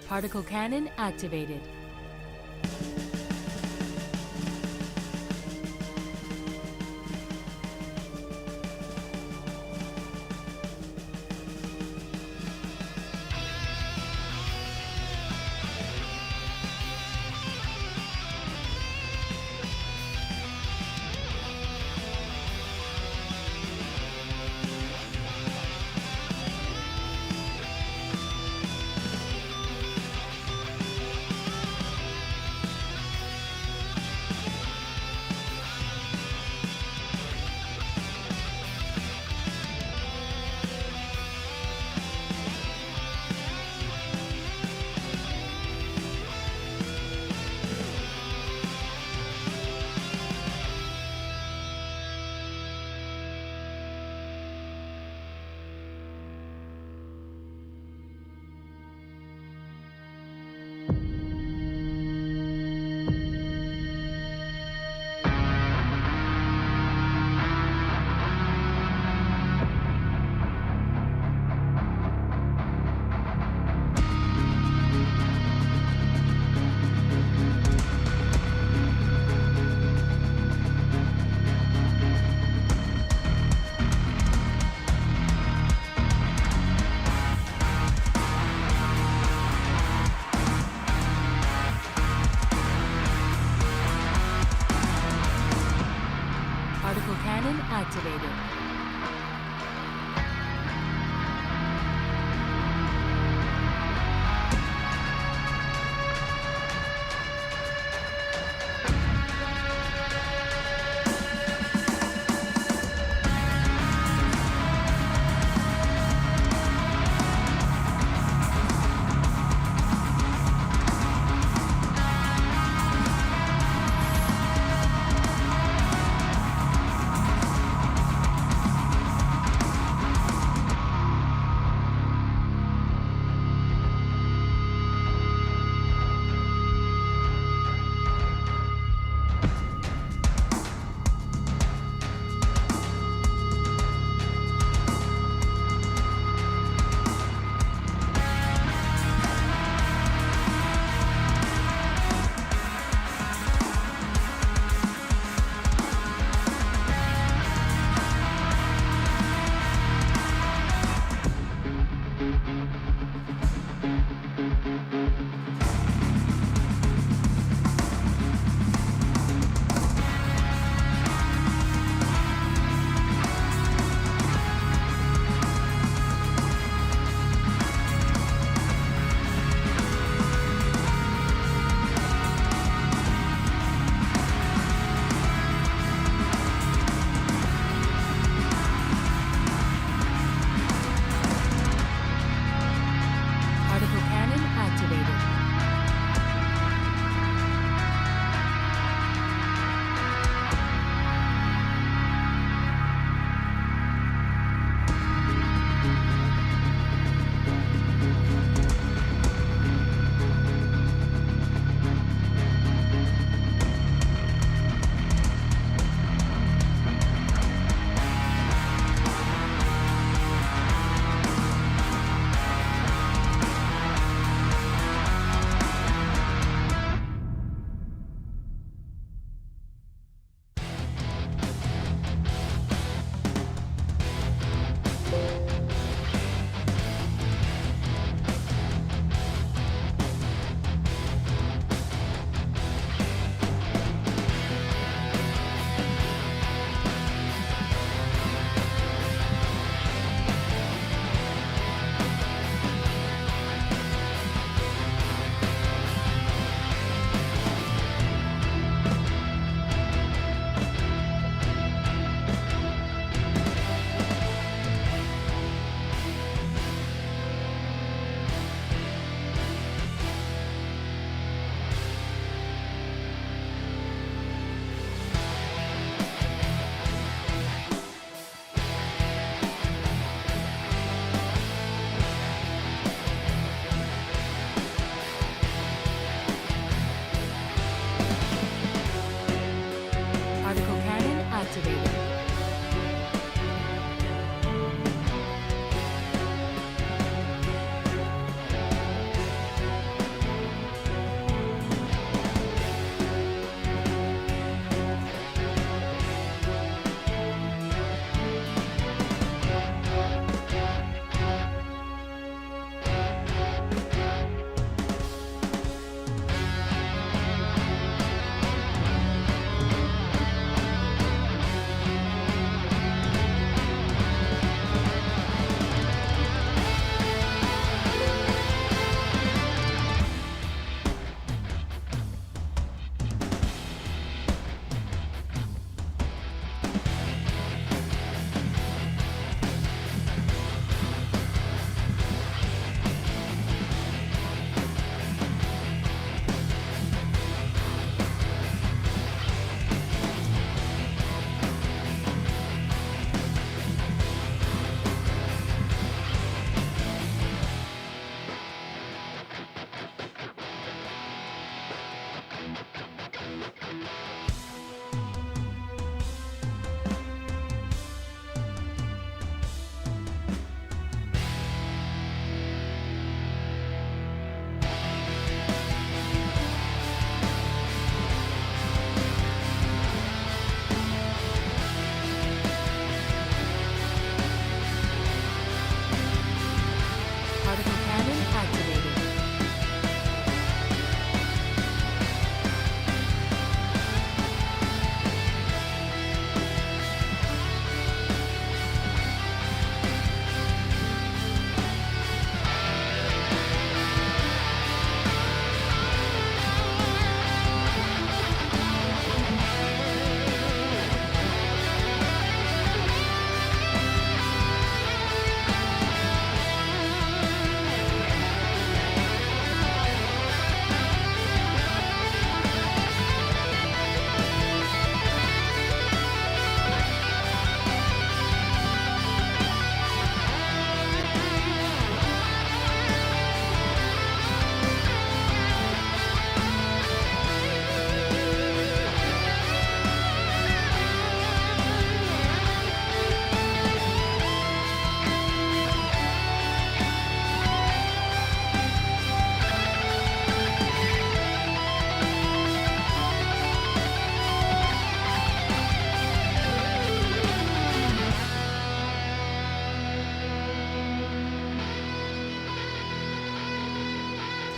Particle cannon activated. activated.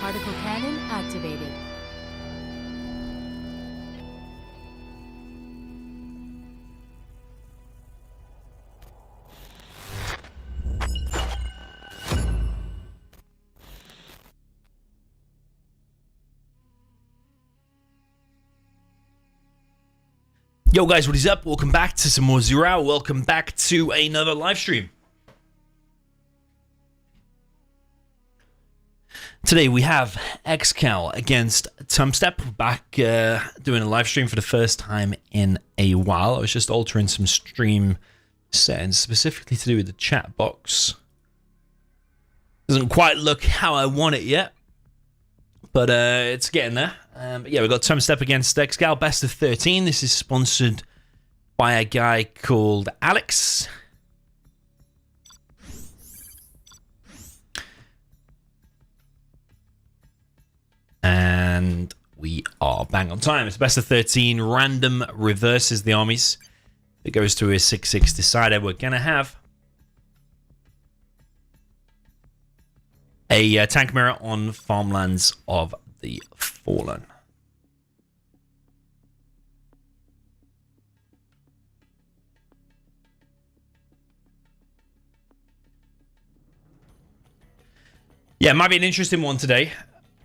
Particle cannon activated. Yo guys, what is up? Welcome back to some more Zero Hour. Welcome back to another live stream. Today we have ExCaL against Tumstep. Back doing a live stream for the first time in a while. I was just altering some stream settings, specifically to do with the chat box. Doesn't quite look how I want it yet, but it's getting there. But yeah, we've got Tumstep against Xcal, best of 13. This is sponsored by a guy called Aleks. And we are bang on time. It's best of 13. Random reverses the armies. It goes to a 6-6 decider. We're going to have a tank mirror on Farmlands of the Fallen. Yeah, it might be an interesting one today,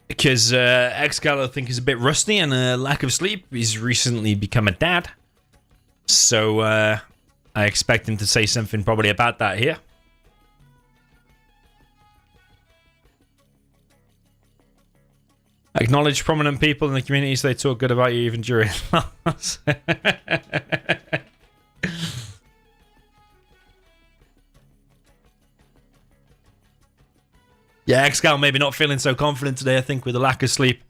because ExCal, I think, is a bit rusty and a lack of sleep. He's recently become a dad, so I expect him to say something probably about that here. Acknowledge prominent people in the community so they talk good about you even during loss. Yeah, ExCal maybe not feeling so confident today, I think, with the lack of sleep.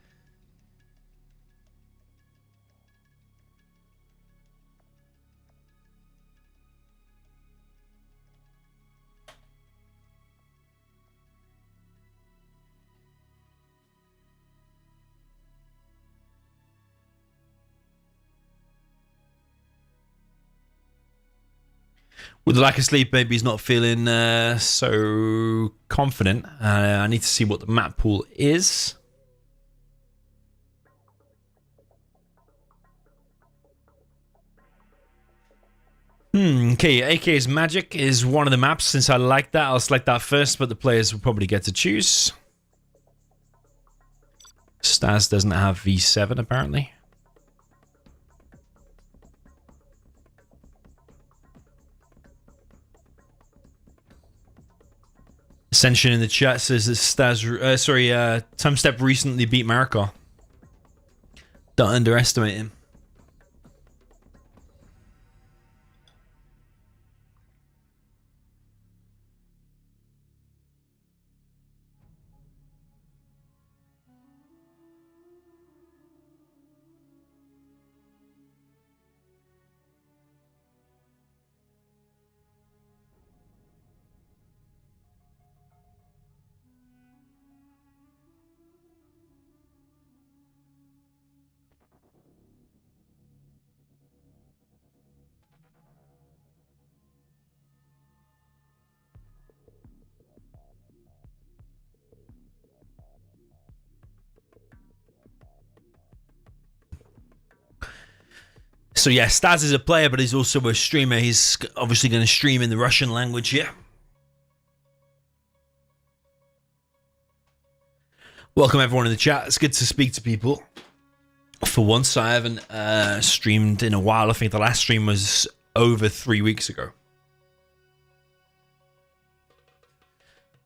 With the lack of sleep, maybe he's not feeling so confident. I need to see what the map pool is. Okay, AK's Magic is one of the maps. Since I like that, I'll select that first, but the players will probably get to choose. Stas doesn't have V7, apparently. Ascension in the chat says that Tumstep recently beat Marikor. Don't underestimate him. So yeah, Staz is a player, but he's also a streamer. He's obviously going to stream in the Russian language here. Welcome everyone in the chat. It's good to speak to people. For once, I haven't streamed in a while. I think the last stream was over 3 weeks ago.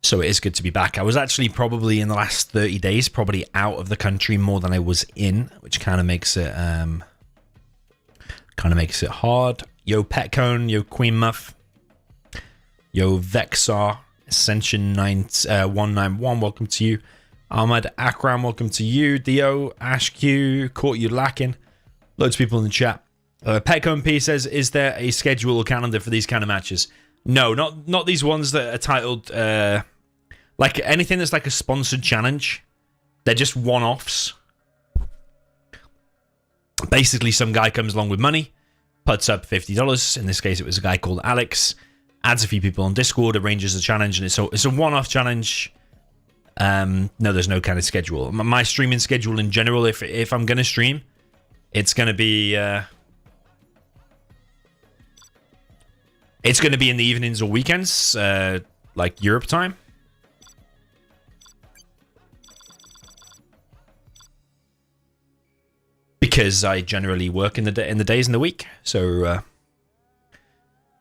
So it is good to be back. I was actually probably in the last 30 days, probably out of the country more than I was in, which kind of makes it hard. Yo Petcone, yo Queen Muff, yo Vexar, Ascension 191, welcome to you. Ahmad Akram, welcome to you. Dio, Ash Q, caught you lacking. Loads of people in the chat. Petcone P says, is there a schedule or calendar for these kind of matches? No, not these ones that are titled, like anything that's like a sponsored challenge. They're just one-offs. Basically, some guy comes along with money, puts up $50. In this case, it was a guy called Aleks. Adds a few people on Discord, arranges a challenge, and it's a one-off challenge. No, there's no kind of schedule. My streaming schedule in general, if I'm going to stream, it's going to be... it's going to be in the evenings or weekends, like Europe time. Because I generally work in the days in the week, so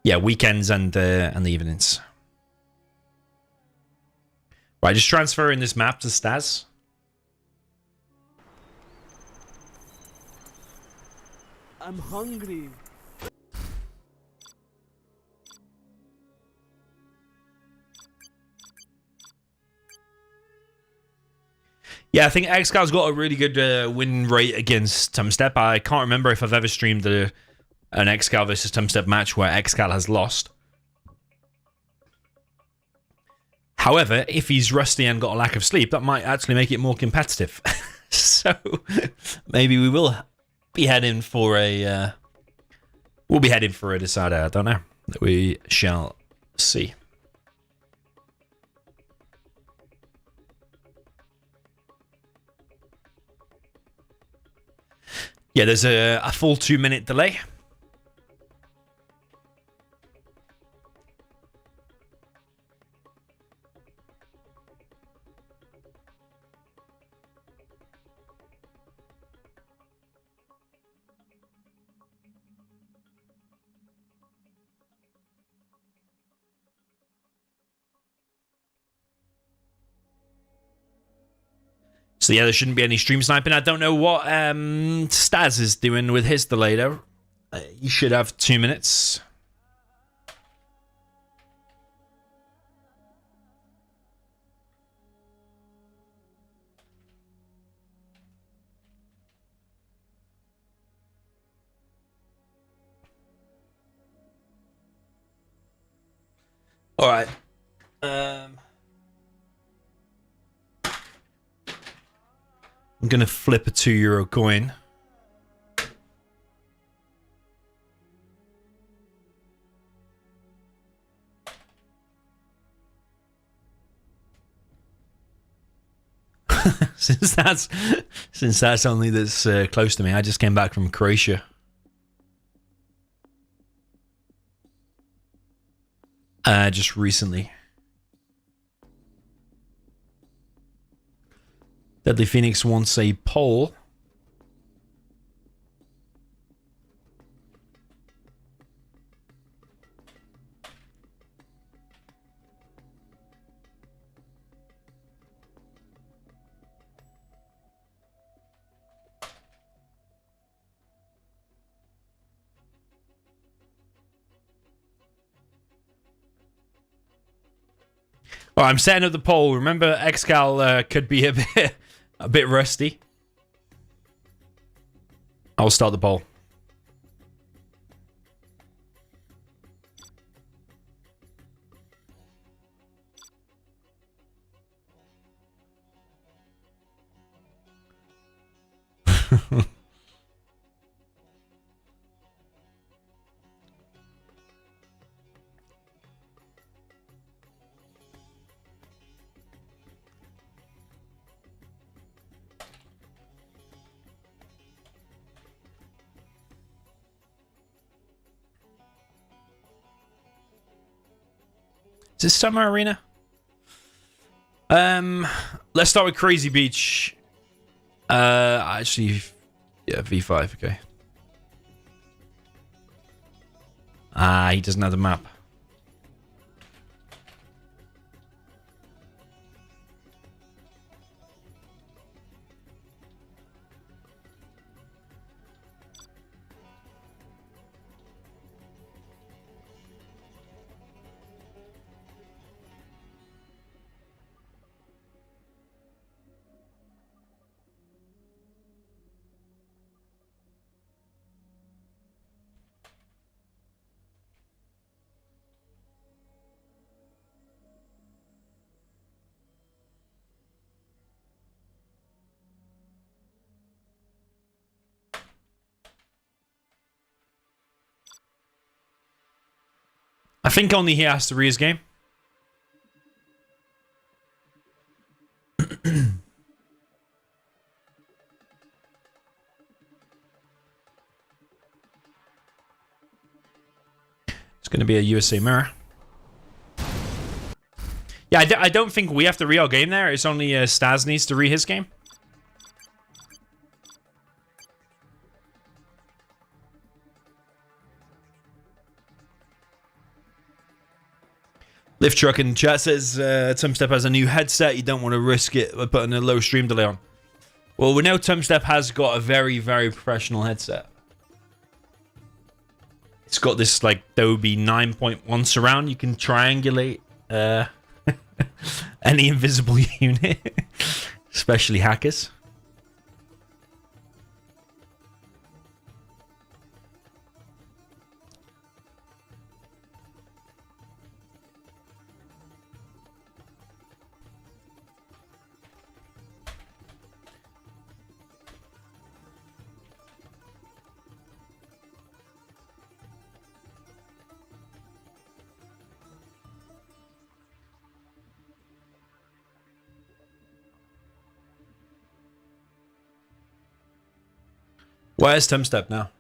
yeah, weekends and the evenings. Right, just transferring this map to Staz. I'm hungry. Yeah, I think Xcal's got a really good win rate against Tumstep. I can't remember if I've ever streamed an XCal versus Tumstep match where XCal has lost. However, if he's rusty and got a lack of sleep, that might actually make it more competitive. So maybe we will be heading for a decider. I don't know. We shall see. Yeah, there's a full 2-minute delay. So yeah, there shouldn't be any stream sniping. I don't know what Staz is doing with his delay though. You should have 2 minutes. All right. I'm going to flip a €2 coin. since that's only this close to me. I just came back from Croatia. Just recently. Deadly Phoenix wants a poll. Oh, I'm setting up the poll. Remember, XCal could be a bit rusty. I'll start the poll. Is this Summer Arena? Let's start with Crazy Beach. Actually, yeah, V5, okay. He doesn't have the map. I think only he has to read his game. It's going to be a USA mirror. Yeah, I don't think we have to read our game there. It's only Staz needs to read his game. Lift Truck in chat says Tumstep has a new headset. You don't want to risk it by putting a low stream delay on. Well, we know Tumstep has got a very, very professional headset. It's got this like Dolby 9.1 surround. You can triangulate any invisible unit, especially hackers. Where's Tumstep now?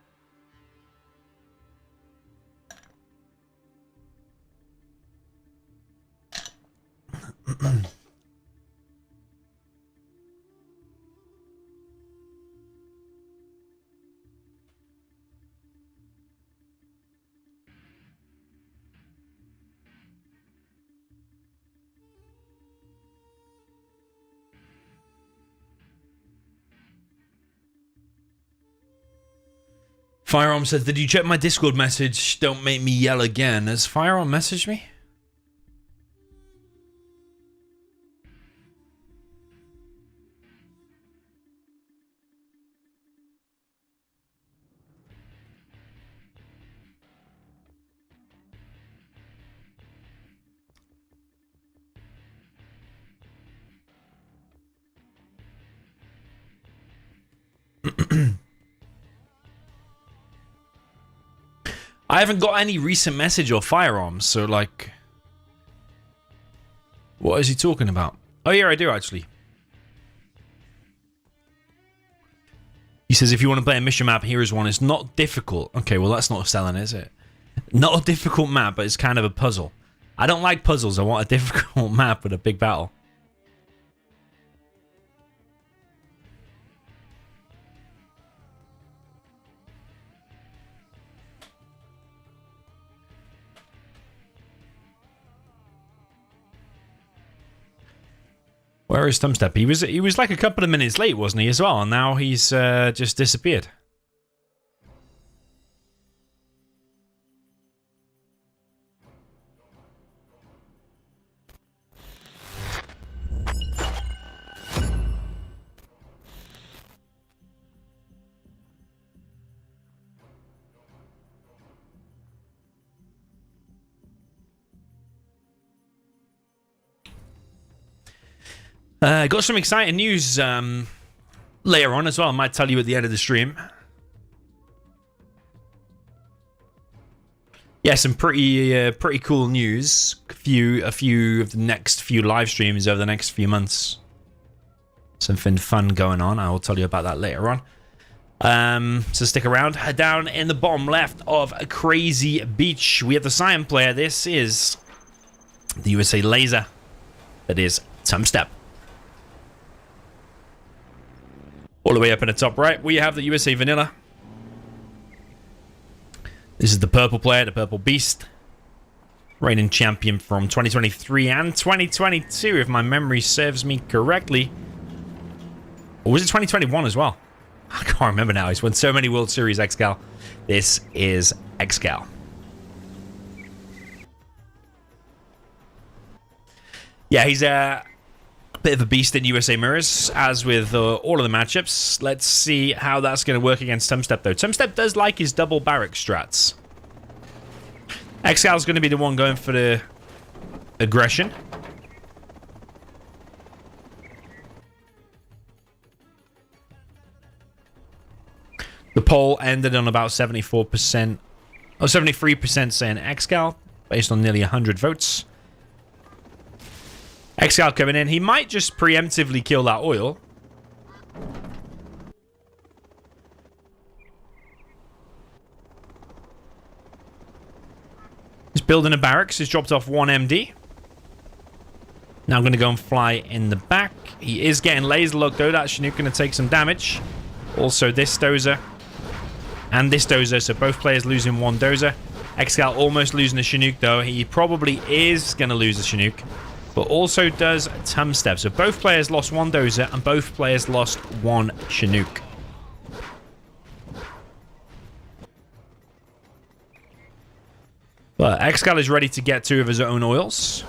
Firearm says, did you check my Discord message? Don't make me yell again. Has Firearm messaged me? I haven't got any recent message or Firearms, so like... What is he talking about? Oh yeah, I do actually. He says, if you want to play a mission map, here is one. It's not difficult. Okay, well that's not selling, is it? Not a difficult map, but it's kind of a puzzle. I don't like puzzles. I want a difficult map with a big battle. Where is Tumstep? He was like a couple of minutes late, wasn't he, as well? And now he's just disappeared. Got some exciting news later on as well. I might tell you at the end of the stream. Yeah, some pretty cool news. A few of the next few live streams over the next few months. Something fun going on. I will tell you about that later on. So stick around. Down in the bottom left of Crazy Beach, we have the Cyan player. This is the USA Laser. That is Tumstep. All the way up in the top right, we have the USA Vanilla. This is the purple player, the purple beast. Reigning champion from 2023 and 2022, if my memory serves me correctly. Or was it 2021 as well? I can't remember now. He's won so many World Series XCal. This is XCal. Yeah, he's a bit of a beast in USA mirrors, as with all of the matchups. Let's see how that's going to work against Tumstep, though. Tumstep does like his double barrack strats. XCal's going to be the one going for the aggression. The poll ended on about 74%, or 73% saying XCal, based on nearly 100 votes. XCal coming in. He might just preemptively kill that oil. He's building a barracks. He's dropped off one MD. Now I'm going to go and fly in the back. He is getting laser locked though. That Chinook going to take some damage. Also this dozer. And this dozer. So both players losing one dozer. XCal almost losing the Chinook though. He probably is going to lose the Chinook. But also does Tumstep. So both players lost one dozer and both players lost one Chinook. But XCal is ready to get two of his own oils.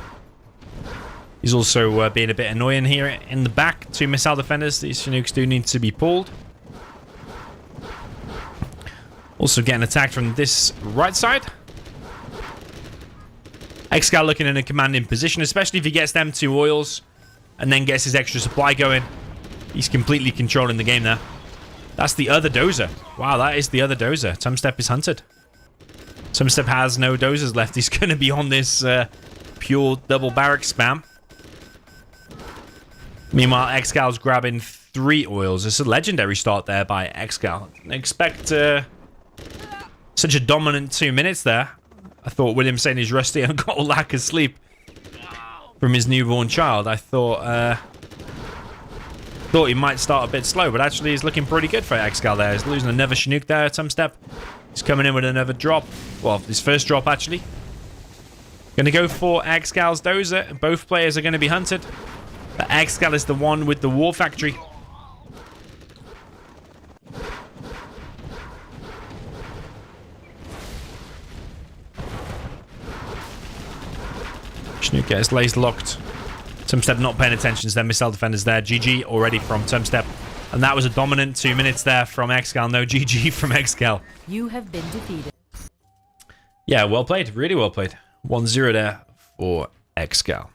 He's also being a bit annoying here in the back. Two missile defenders. These Chinooks do need to be pulled. Also getting attacked from this right side. XCal looking in a commanding position, especially if he gets them two oils and then gets his extra supply going. He's completely controlling the game there. That's the other dozer. Wow, that is the other dozer. Tumstep is hunted. Tumstep has no dozers left. He's going to be on this pure double barrack spam. Meanwhile, XCal's grabbing 3 oils. It's a legendary start there by XCal. Expect such a dominant 2 minutes there. I thought William saying he's rusty and got a lack of sleep from his newborn child. I thought he might start a bit slow, but actually he's looking pretty good for XCal there. He's losing another Chinook there, Tumstep. He's coming in with another drop. Well, his first drop, actually. Gonna go for XCal's dozer. Both players are going to be hunted. But XCal is the one with the war factory. Chinook gets laser locked. Tumstep not paying attention to their missile defenders there. GG already from Tumstep. And that was a dominant 2 minutes there from XCal. No GG from XCal. You have been defeated. Yeah, well played. Really well played. 1-0 there for XCal.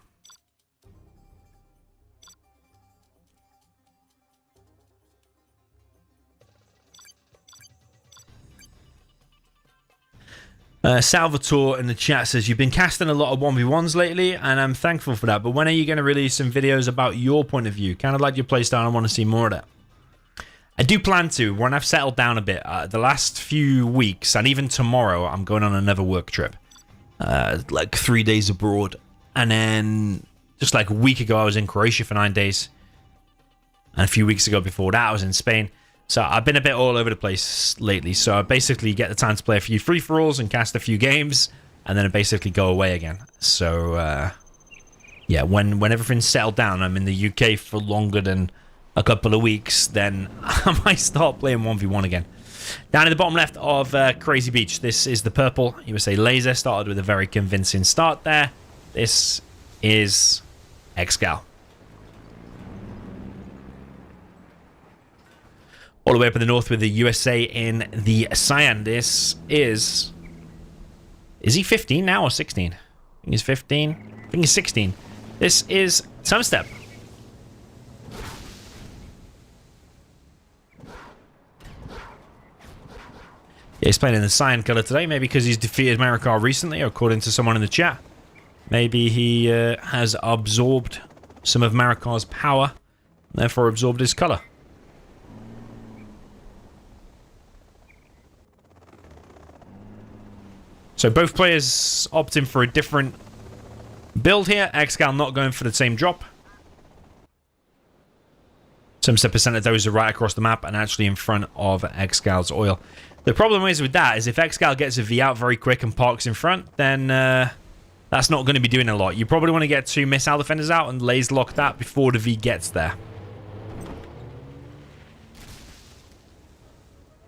Salvatore in the chat says, you've been casting a lot of 1v1s lately, and I'm thankful for that. But when are you going to release some videos about your point of view? Kind of like your playstyle. I want to see more of that. I do plan to, when I've settled down a bit. The last few weeks, and even tomorrow, I'm going on another work trip. Like 3 days abroad. And then, just like a week ago, I was in Croatia for 9 days. And a few weeks ago before that, I was in Spain. So I've been a bit all over the place lately. So I basically get the time to play a few free-for-alls and cast a few games. And then I basically go away again. So, yeah, when everything's settled down, I'm in the UK for longer than a couple of weeks, then I might start playing 1v1 again. Down in the bottom left of Crazy Beach, this is the purple USA Laser. Started with a very convincing start there. This is XCal. All the way up in the north with the USA in the cyan. This is he 15 now or 16? I think he's 15. I think he's 16. This is Tumstep. Yeah, he's playing in the cyan color today, maybe because he's defeated Marikar recently, according to someone in the chat. Maybe he has absorbed some of Marikar's power, and therefore absorbed his color. So both players opting for a different Build here. XCal not going for the same drop. Some percent of those are right across the map and actually in front of XCal's oil. The problem is with that is if XCal gets a V out very quick and parks in front, then that's not going to be doing a lot. You probably want to get 2 missile defenders out and laser lock that before the V gets there.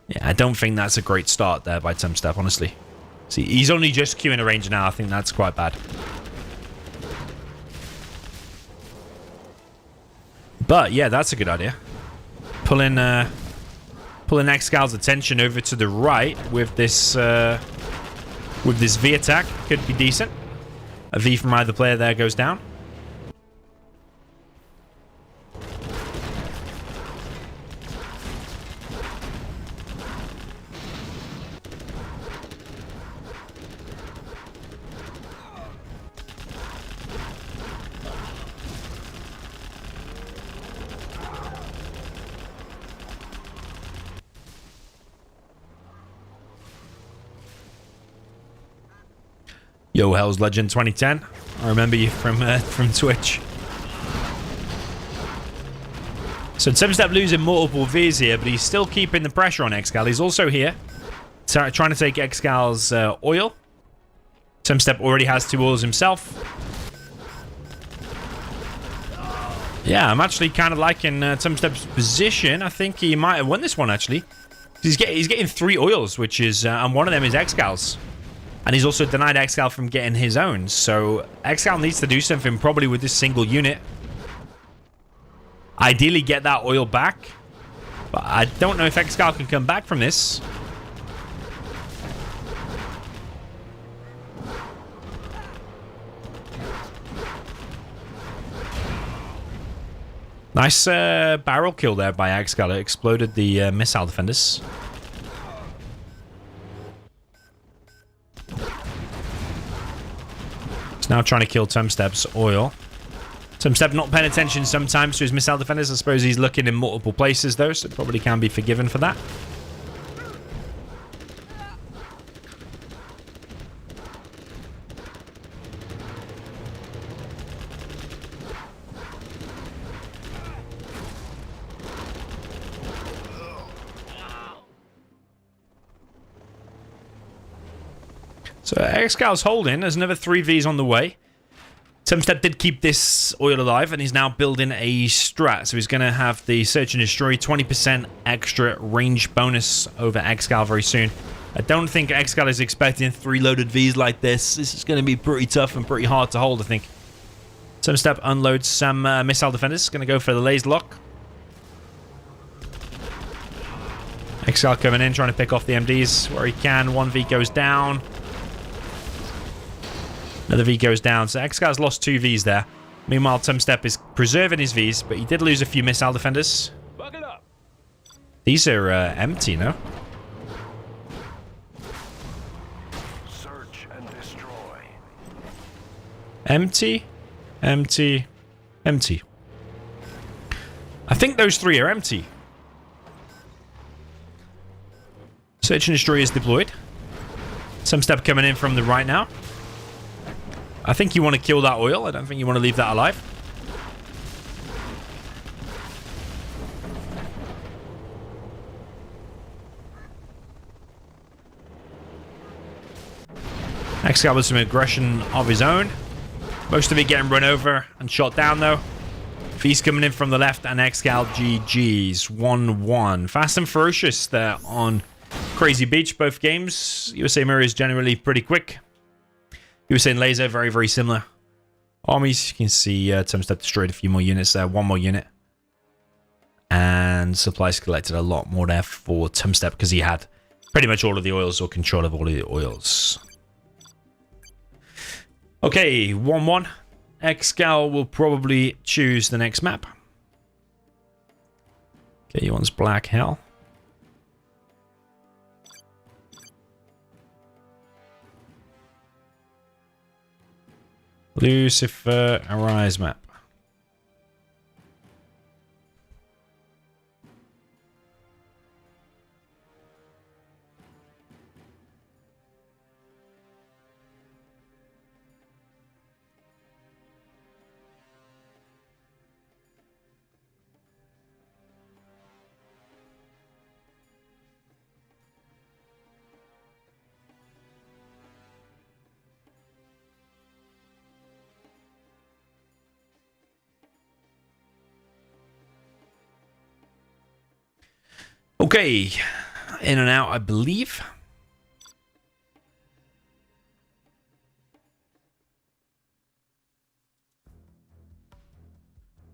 Yeah, I don't think that's a great start there by Tumstep, honestly. See, he's only just queuing a ranger now. I think that's quite bad. But yeah, that's a good idea. Pulling XCal's attention over to the right with this V attack could be decent. A V from either player there goes down. Yo, Hell's Legend 2010. I remember you from Twitch. So Tstep losing multiple Vs here, but he's still keeping the pressure on XCal. He's also here trying to take XCal's oil. Tstep already has 2 oils himself. Yeah, I'm actually kind of liking Tumstep's position. I think he might have won this one, actually. He's getting 3 oils, which is... and one of them is XCal's. And he's also denied XCal from getting his own. So XCal needs to do something probably with this single unit. Ideally get that oil back. But I don't know if XCal can come back from this. Nice barrel kill there by XCal. It exploded the missile defenders. He's now trying to kill Tumstep's oil. Tumstep not paying attention sometimes to his missile defenders. I suppose he's looking in multiple places though, so probably can be forgiven for that. So XCal's holding. There's another 3 Vs on the way. Tumstep did keep this oil alive, and he's now building a strat. So he's going to have the Search and Destroy 20% extra range bonus over XCal very soon. I don't think XCal is expecting 3 loaded Vs like this. This is going to be pretty tough and pretty hard to hold, I think. Tumstep unloads some missile defenders. Going to go for the laser lock. XCal coming in, trying to pick off the MDs where he can. 1 V goes down. Another V goes down. So XCal's lost 2 Vs there. Meanwhile, Tumstep is preserving his Vs, but he did lose a few missile defenders. Buckle up. These are empty, no? Search and destroy. Empty, empty, empty. I think those 3 are empty. Search and Destroy is deployed. Tumstep coming in from the right now. I think you want to kill that oil. I don't think you want to leave that alive. XCal with some aggression of his own. Most of it getting run over and shot down though. V's coming in from the left and XCal GG's 1-1. Fast and ferocious there on Crazy Beach. Both games. USA Mirror is generally pretty quick. USA and Laser, very, very similar. Armies, you can see Tumstep destroyed a few more units there. 1 more unit. And supplies collected a lot more there for Tumstep because he had pretty much all of the oils or control of all of the oils. Okay, 1-1. XCal will probably choose the next map. Okay, he wants Black Hell. Lucifer Arise map. Okay, in and out, I believe.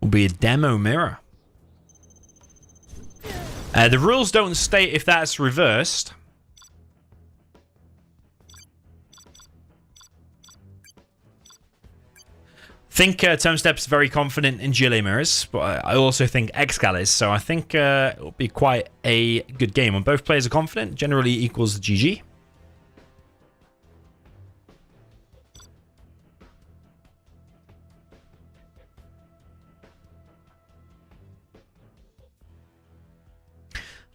Will be a demo mirror. The rules don't state if that's reversed. I think Tumstep's very confident in GLA mirrors, but I also think XCal is, so I think it'll be quite a good game. When both players are confident, generally equals GG.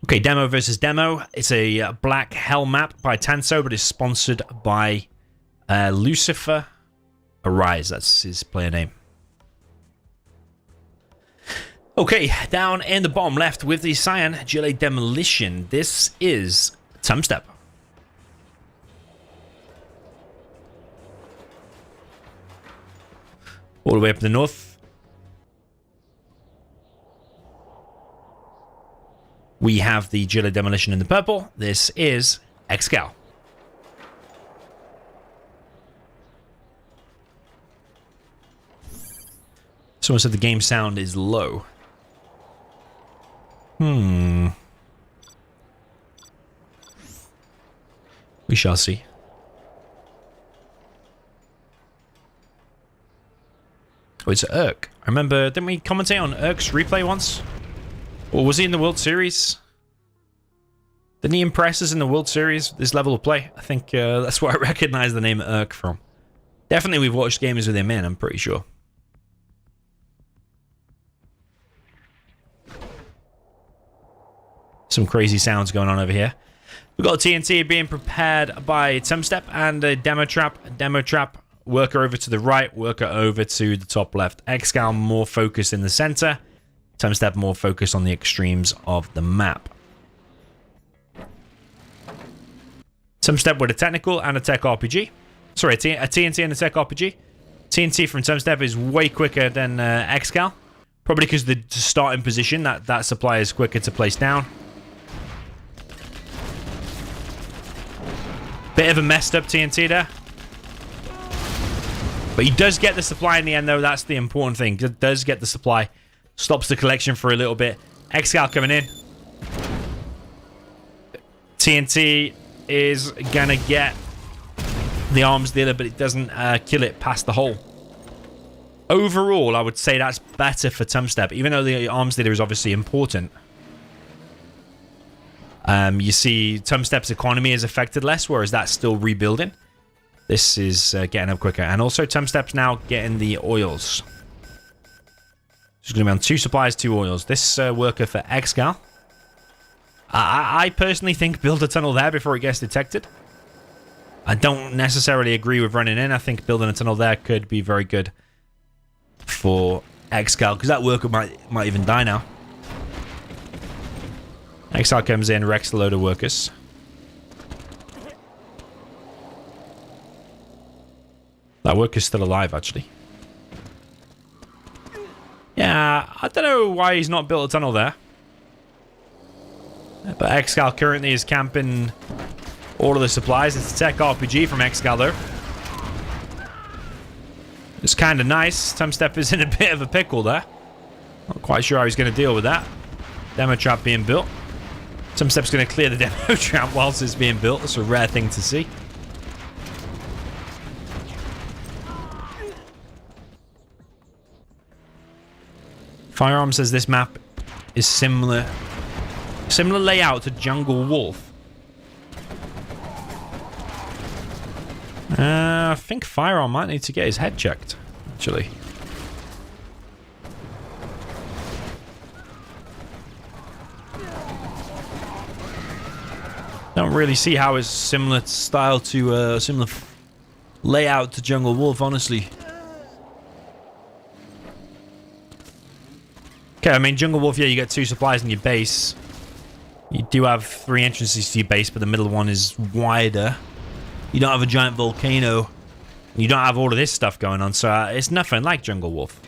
Okay, demo versus demo. It's a black hell map by Tanso, but it's sponsored by Lucifer Arise. That's his player name. Okay, down in the bottom left with the Cyan GLA Demolition. This is Tumstep. All the way up in the north. We have the GLA Demolition in the purple. This is XCal. Someone said the game sound is low. We shall see. Oh, it's Urk. I remember, didn't we commentate on Urk's replay once? Or was he in the World Series? Didn't he impress us in the World Series, this level of play? I think that's where I recognize the name Urk from. Definitely we've watched games with him in, I'm pretty sure. Some crazy sounds going on over here. We've got TNT being prepared by Tumstep and a demo trap. Worker over to the right, worker over to the top left. XCal more focused in the center. Tumstep more focused on the extremes of the map. Tumstep with a technical and a tech RPG. Sorry, a TNT and a tech RPG. TNT from Tumstep is way quicker than XCal. Probably because the starting position, that supply is quicker to place down. Bit of a messed up TNT there. But he does get the supply in the end, though. That's the important thing. He does get the supply. Stops the collection for a little bit. XCal coming in. TNT is gonna get the arms dealer, but it doesn't kill it past the hole. Overall, I would say that's better for Tumstep, even though the arms dealer is obviously important. You see Tumstep's economy is affected less, whereas that's still rebuilding. This is getting up quicker. And also Tumstep's now getting the oils. There's going to be on 2 supplies, 2 oils. This worker for XCal. I personally think build a tunnel there before it gets detected. I don't necessarily agree with running in. I think building a tunnel there could be very good for XCal, because that worker might even die now. XCal comes in, wrecks a load of workers. That worker's still alive, actually. Yeah, I don't know why he's not built a tunnel there. But XCal currently is camping all of the supplies. It's a tech RPG from XCal, though. It's kind of nice. Tumstep is in a bit of a pickle there. Not quite sure how he's going to deal with that. Demo trap being built. Tumstep's going to clear the demo trap whilst it's being built. That's a rare thing to see. Firearm says this map is similar layout to Jungle Wolf. I think Firearm might need to get his head checked, actually. Don't really see how it's similar style to similar layout to Jungle Wolf, honestly. Okay, I mean, Jungle Wolf, yeah, you get 2 supplies in your base. You do have 3 entrances to your base, but the middle one is wider. You don't have a giant volcano. You don't have all of this stuff going on, so it's nothing like Jungle Wolf.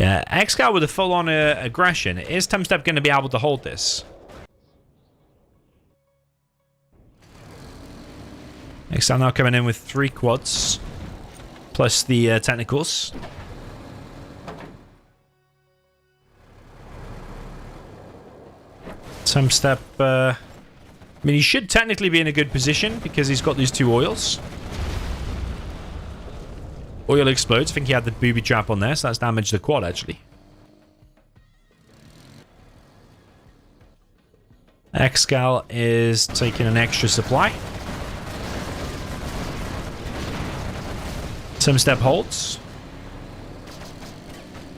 Yeah, Xcal with a full-on aggression. Is Tumstep going to be able to hold this? Xcal now coming in with 3 quads. Plus the technicals. Tumstep, I mean, he should technically be in a good position because he's got these 2 oils. Oil explodes. I think he had the booby trap on there, so that's damaged the quad, actually. Xcal is taking an extra supply. Tumstep holds.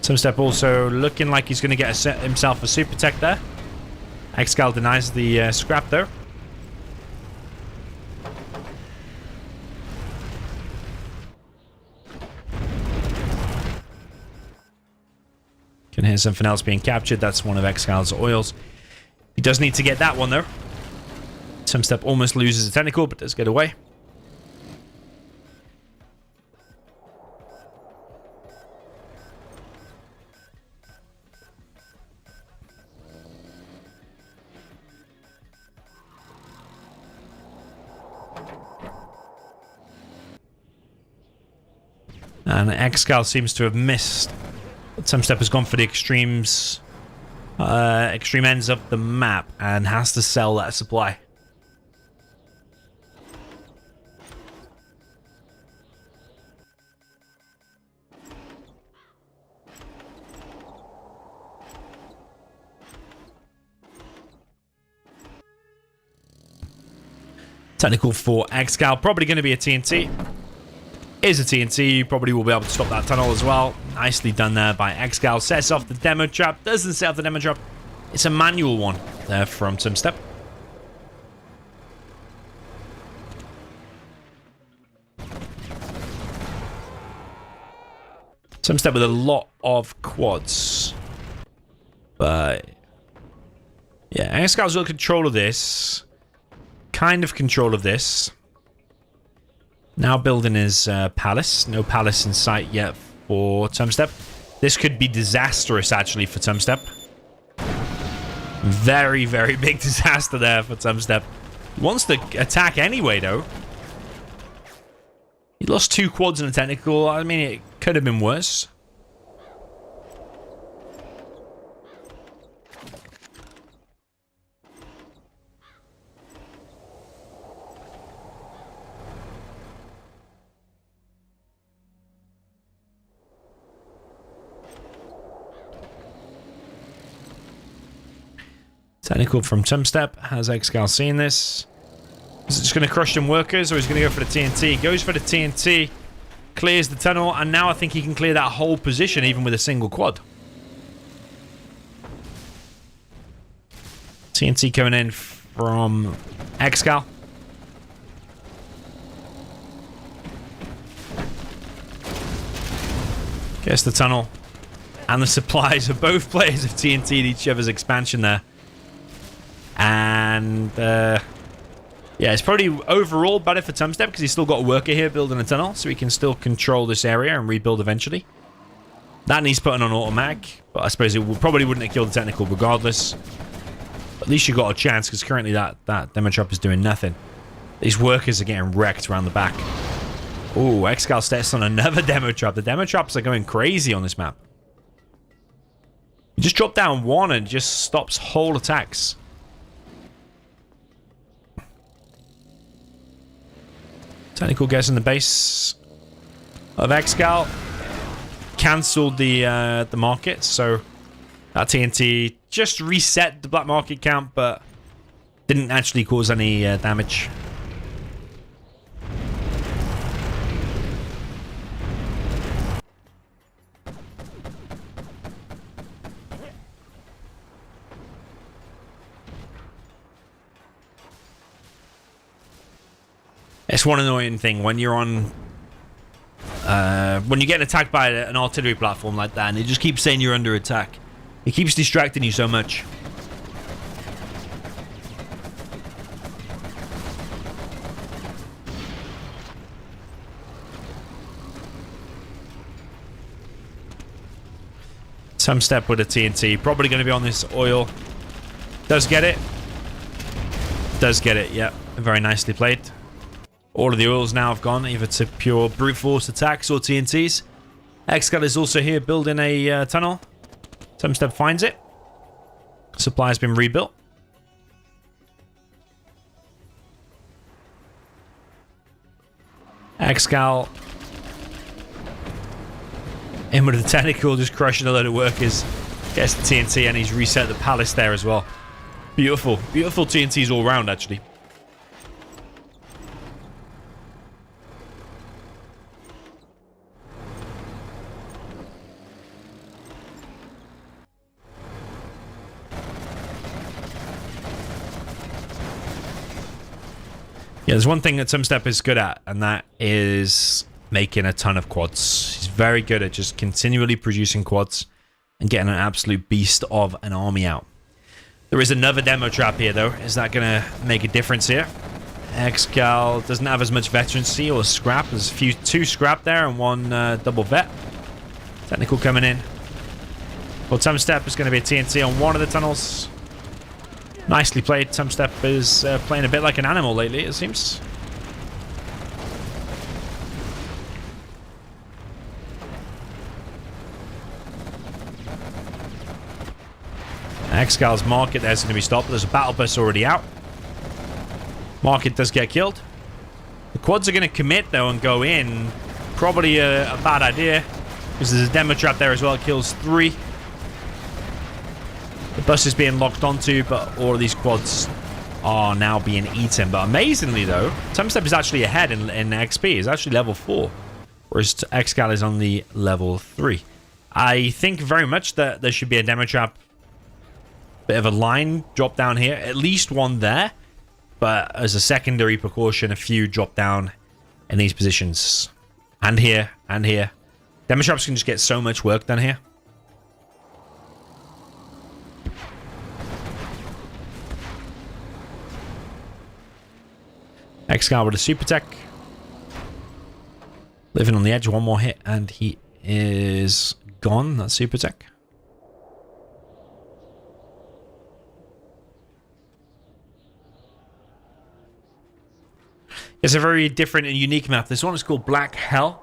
Tumstep also looking like he's going to get himself a super tech there. Xcal denies the scrap though. Can hear something else being captured. That's one of Xcal's oils. He does need to get that one though. Tumstep almost loses a technical, but does get away. And Xcal seems to have missed. Tumstep has gone for the extremes, extreme ends of the map and has to sell that supply. Technical for Xcal, probably going to be a TNT. Is a TNT, probably will be able to stop that tunnel as well. Nicely done there by Xcal. Sets off the demo trap. Doesn't set off the demo trap. It's a manual one there from Tumstep. Tumstep with a lot of quads. But yeah, Xcal's got control of this. Kind of control of this. Now building his palace. No palace in sight yet for Tumstep. This could be disastrous, actually, for Tumstep. Very, very big disaster there for Tumstep. He wants to attack anyway, though. He lost 2 quads and a technical. I mean, it could have been worse. Technical from Tumstep. Has Xcal seen this? Is it just going to crush some workers, or is he going to go for the TNT? Goes for the TNT, clears the tunnel, and now I think he can clear that whole position even with a single quad. TNT coming in from Xcal. Gets the tunnel. And the supplies of both players have TNT'd each other's expansion there. And, yeah, it's probably overall better for Tumstep because he's still got a worker here building a tunnel, so he can still control this area and rebuild eventually. That needs putting on automatic, but I suppose it probably wouldn't have killed the technical regardless. At least you got a chance because currently that demo trap is doing nothing. These workers are getting wrecked around the back. Oh, Xcal sets on another demo trap. The demo traps are going crazy on this map. You just drop down one and it just stops whole attacks. Technical gets in the base of Xcal. Cancelled the market, so that TNT just reset the black market count, but didn't actually cause any damage. It's one annoying thing when you're on, when you get attacked by an artillery platform like that and it just keeps saying you're under attack. It keeps distracting you so much. Tumstep with a TNT. Probably going to be on this oil. Does get it. Does get it, yep. Very nicely played. All of the oils now have gone, either to pure brute force attacks or TNTs. ExCaL is also here building a tunnel. Tumstep finds it. Supply has been rebuilt. ExCaL in with the tentacle, just crushing a load of workers. Gets the TNT and he's reset the palace there as well. Beautiful. Beautiful TNTs all round, actually. Yeah, there's one thing that Tumstep is good at, and that is making a ton of quads. He's very good at just continually producing quads and getting an absolute beast of an army out. There is another demo trap here, though. Is that going to make a difference here? ExCaL doesn't have as much veterancy or scrap. There's two scrap there and one double vet. Technical coming in. Well, Tumstep is going to be a TNT on one of the tunnels. Nicely played. Tumstep is playing a bit like an animal lately, it seems. ExCal's market there's going to be stopped. There's a battle bus already out. Market does get killed. The quads are going to commit, though, and go in. Probably a bad idea, because there's a demo trap there as well. It kills 3. The bus is being locked onto, but all of these quads are now being eaten. But amazingly, though, Tumstep is actually ahead in XP. He's actually level 4, whereas ExCaL is on the level 3. I think very much that there should be a demo trap. Bit of a line drop down here. At least one there. But as a secondary precaution, a few drop down in these positions. And here, and here. Demo traps can just get so much work done here. ExCaL with a super tech. Living on the edge, one more hit, and he is gone. That's super tech. It's a very different and unique map. This one is called Black Hell.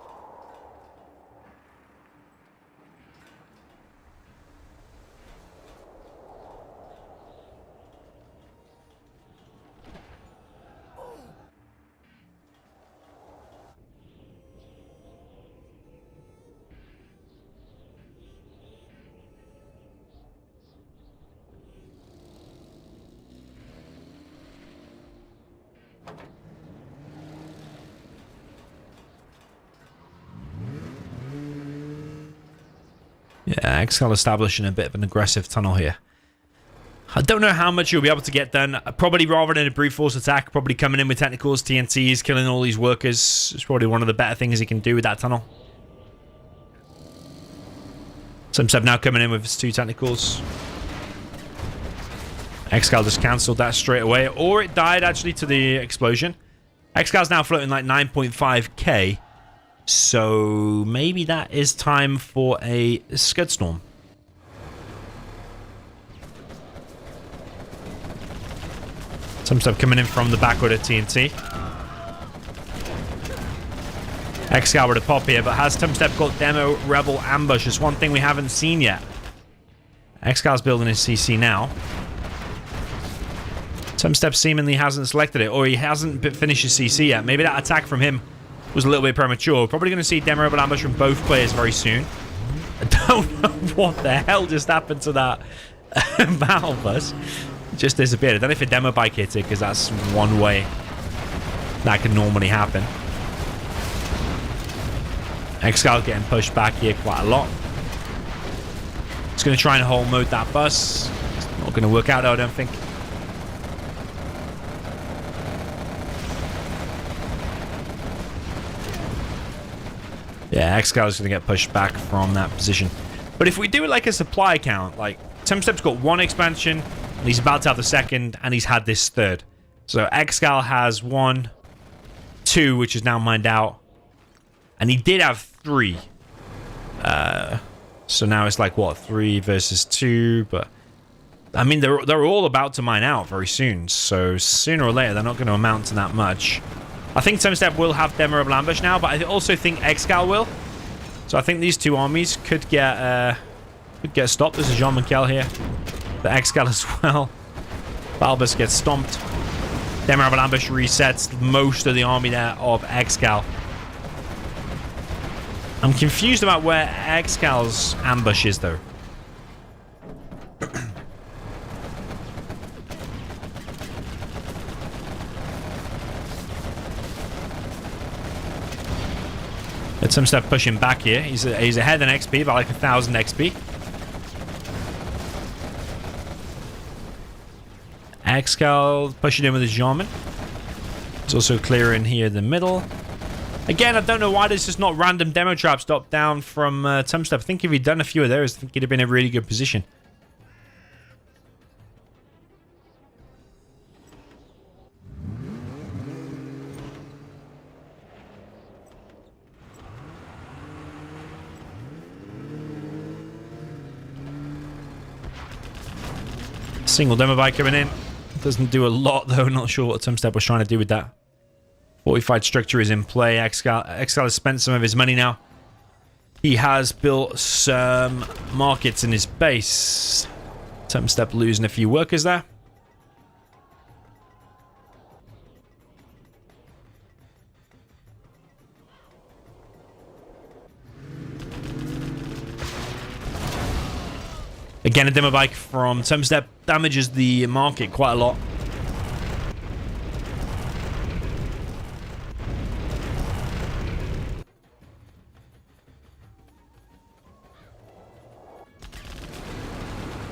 Yeah, ExCaL establishing a bit of an aggressive tunnel here. I don't know how much you'll be able to get done. Probably rather than a brute force attack, probably coming in with technicals, TNTs, killing all these workers. It's probably one of the better things he can do with that tunnel. Tumstep now coming in with his 2 technicals. ExCaL just cancelled that straight away. Or it died actually to the explosion. ExCal's now floating like 9.5k. So maybe that is time for a Sandstorm. Tumstep coming in from the back with a TNT. ExCaL with a pop here, but has Tumstep got demo rebel ambush? It's one thing we haven't seen yet. ExCal's building his CC now. Tumstep seemingly hasn't selected it, or he hasn't finished his CC yet. Maybe that attack from him was a little bit premature. Probably going to see demo rebel ambush from both players very soon. I don't know what the hell just happened to that battle bus. It just disappeared. I don't know if a demo bike hit it, because that's one way that can normally happen. ExCaL getting pushed back here quite a lot. It's going to try and whole mode that bus. It's not going to work out, though, I don't think. Yeah, ExCaL is going to get pushed back from that position. But if we do it like a supply count, like Tumstep's got 1 expansion, and he's about to have the 2nd, and he's had this 3rd. So ExCaL has 1, 2, which is now mined out. And he did have 3. So now it's like, what, 3 versus 2, but... I mean, they're all about to mine out very soon, so sooner or later they're not going to amount to that much. I think Tumstep will have Demorable Ambush now, but I also think ExCaL will. So I think these two armies could get stopped. There's a Jean-Michel here. The ExCaL as well. Balbus gets stomped. Demorable Ambush resets most of the army there of ExCaL. I'm confused about where ExCal's ambush is, though. Let Tumstep pushing back here. He's ahead in XP by like 1,000 XP. ExCaL pushing in with his Jarman. He's also clearing here the middle. Again, I don't know why there's just not random demo traps dropped down from Tumstep. I think if he'd done a few of those, I think he'd have been in a really good position. Single demo bike coming in. Doesn't do a lot though. Not sure what Tumstep was trying to do with that. Fortified structure is in play. ExCaL has spent some of his money now. He has built some markets in his base. Tumstep losing a few workers there. Again, a demo bike from Tumstep damages the market quite a lot.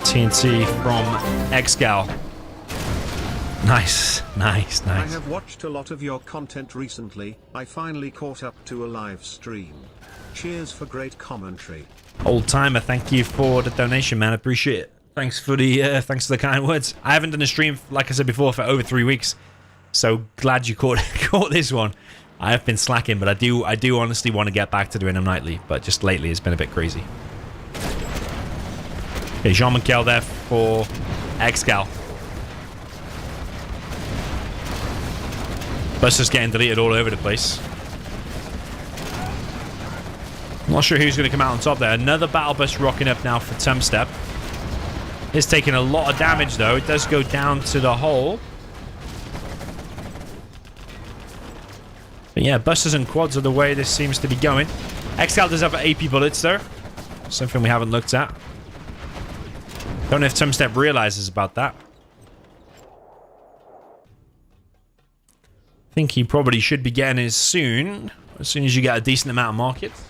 TNT from ExCaL. Nice, nice, I nice. have watched a lot of your content recently. I finally caught up to a live stream. Cheers for great commentary. Old timer, thank you for the donation, man. I appreciate it. Thanks for the kind words. I haven't done a stream, like I said before, for over 3 weeks. So glad you caught this one. I have been slacking, but I do honestly want to get back to doing them nightly. But just lately, it's been a bit crazy. Okay, Jean-Michel there for ExCaL. Buster's getting deleted all over the place. I'm not sure who's going to come out on top there. Another battle bus rocking up now for Tumstep. It's taking a lot of damage, though. It does go down to the hole. But yeah, busters and quads are the way this seems to be going. ExCaL does have AP bullets, though. Something we haven't looked at. Don't know if Tumstep realizes about that. I think he probably should be getting his soon. As soon as you get a decent amount of markets.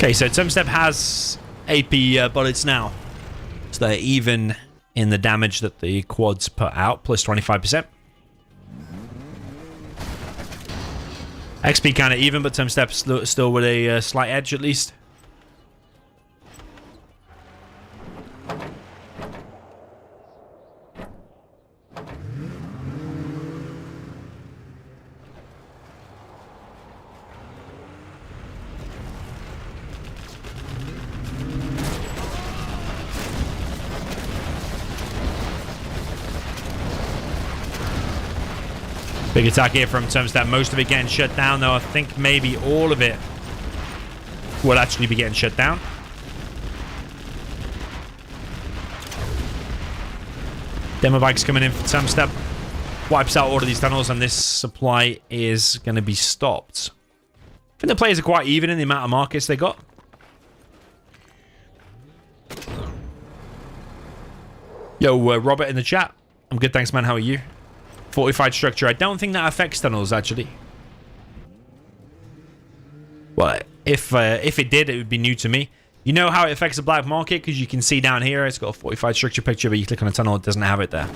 Okay, so Tumstep has AP bullets now. So they're even in the damage that the quads put out, plus 25%. XP kind of even, but Tumstep still with a slight edge at least. Big attack here from Tumstep. Most of it getting shut down, though. I think maybe all of it will actually be getting shut down. Demo bikes coming in for Tumstep. Wipes out all of these tunnels, and this supply is going to be stopped. I think the players are quite even in the amount of markets they got. Yo, Robert in the chat. I'm good, thanks, man. How are you? Fortified structure. I don't think that affects tunnels, actually. Well, if it did, it would be new to me. You know how it affects the black market? Because you can see down here, it's got a fortified structure picture, but you click on a tunnel, it doesn't have it there.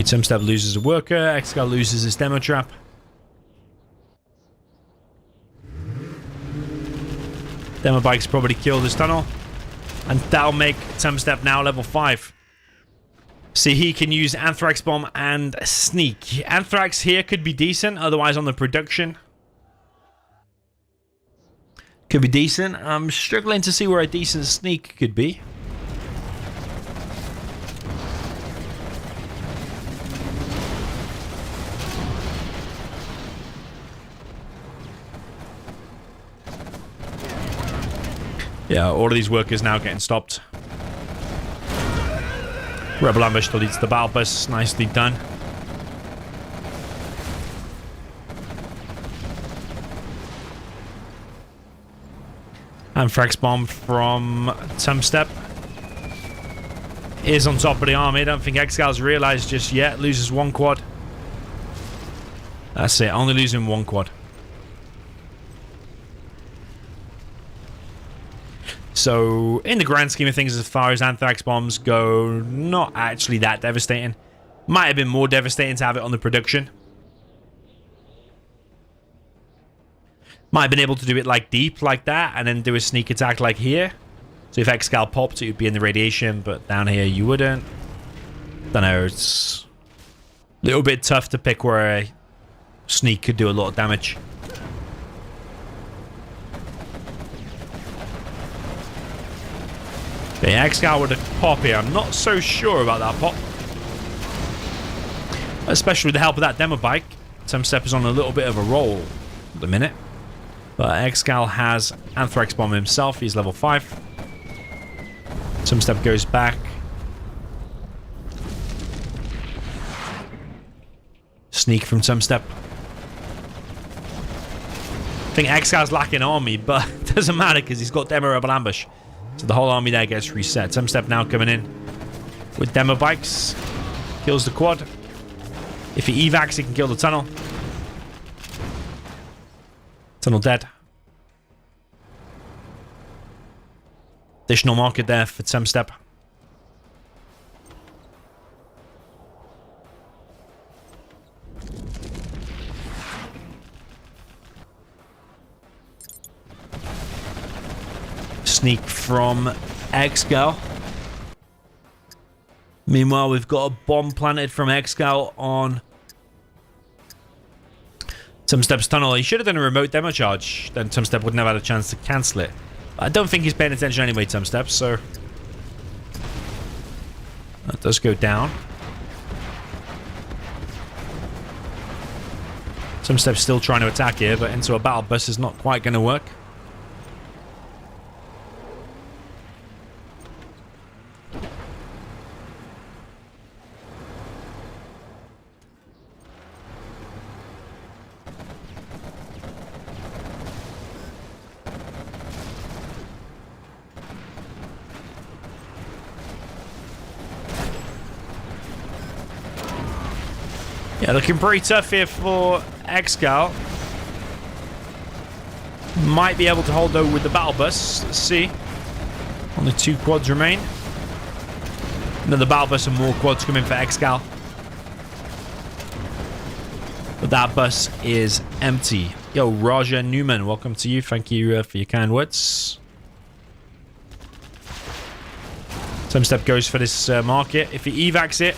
Okay, Tumstep loses a worker. Xcal loses his demo trap. Demo bikes probably kill this tunnel. And that'll make Tumstep now level 5. See, he can use Anthrax Bomb and Sneak. Anthrax here could be decent, otherwise on the production. Could be decent. I'm struggling to see where a decent Sneak could be. Yeah, all of these workers now getting stopped. Rebel ambush deletes the battle bus. Nicely done. Anthrax bomb from Tumstep is on top of the army. I don't think Xcal's realized just yet. Loses 1 quad. That's it. Only losing 1 quad. So, in the grand scheme of things, as far as Anthrax bombs go, not actually that devastating. Might have been more devastating to have it on the production. Might have been able to do it like deep like that, and then do a sneak attack like here. So if Xcal popped, it would be in the radiation, but down here you wouldn't. Don't know, it's a little bit tough to pick where a sneak could do a lot of damage. The Xcal with a pop here. I'm not so sure about that pop. Especially with the help of that demo bike. Tumstep is on a little bit of a roll at the minute. But Xcal has Anthrax Bomb himself. He's level 5. Tumstep goes back. Sneak from Tumstep. I think Xcal's lacking army, but it doesn't matter because he's got Demo Rebel Ambush. So the whole army there gets reset. Tumstep now coming in with demo bikes. Kills the quad. If he evacs, he can kill the tunnel. Tunnel dead. Additional market there for Tumstep. Sneak from Xcal. Meanwhile, we've got a bomb planted from Xcal on Tumstep's tunnel. He should have done a remote demo charge. Then Tumstep wouldn't have had a chance to cancel it. I don't think he's paying attention anyway, Tumstep, so that does go down. Tumstep's still trying to attack here, but into a battle bus is not quite going to work. Yeah, looking pretty tough here for Xcal. Might be able to hold though with the battle bus. Let's see. Only 2 quads remain. Another battle bus and more quads coming for Xcal. But that bus is empty. Yo, Raja Newman, welcome to you. Thank you for your kind words. Tumstep goes for this market. If he evacs it,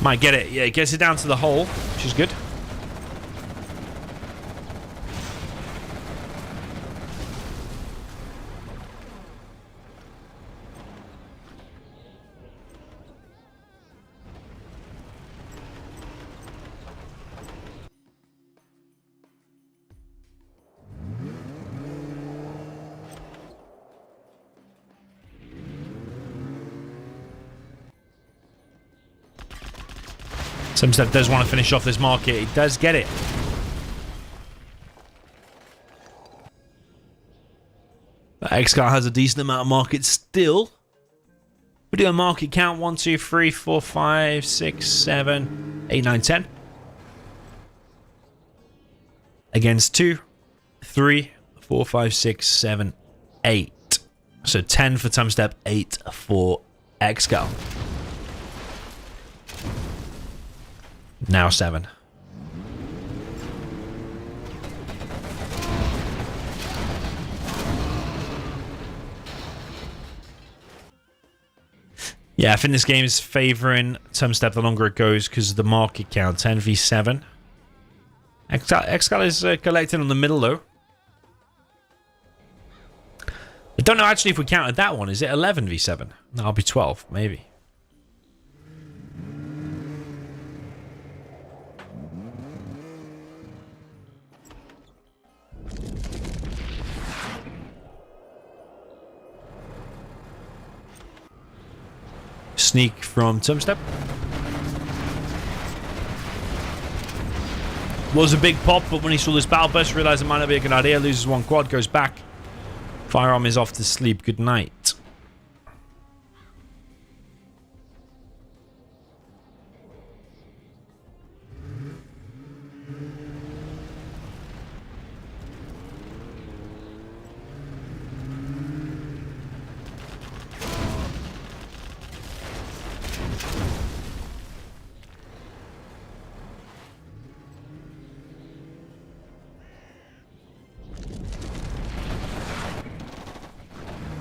might get it. Yeah, it gets it down to the hole, which is good. Tumstep does want to finish off this market. He does get it. But Xcal has a decent amount of market still. We do a market count. 1, 2, 3, 4, 5, 6, 7, 8, 9, 10. Against 2, 3, 4, 5, 6, 7, 8. So 10 for Tumstep, 8 for Xcal. Now 7. Yeah, I think this game is favoring Tumstep the longer it goes because of the market count. 10v7. ExCaL is collecting on the middle, though. I don't know actually if we counted that one. Is it 11v7? No, I'll be 12, maybe. Sneak from Tumstep. Was a big pop, but when he saw this battle bus, realized it might not be a good idea. Loses 1 quad, goes back. Firearm is off to sleep. Good night.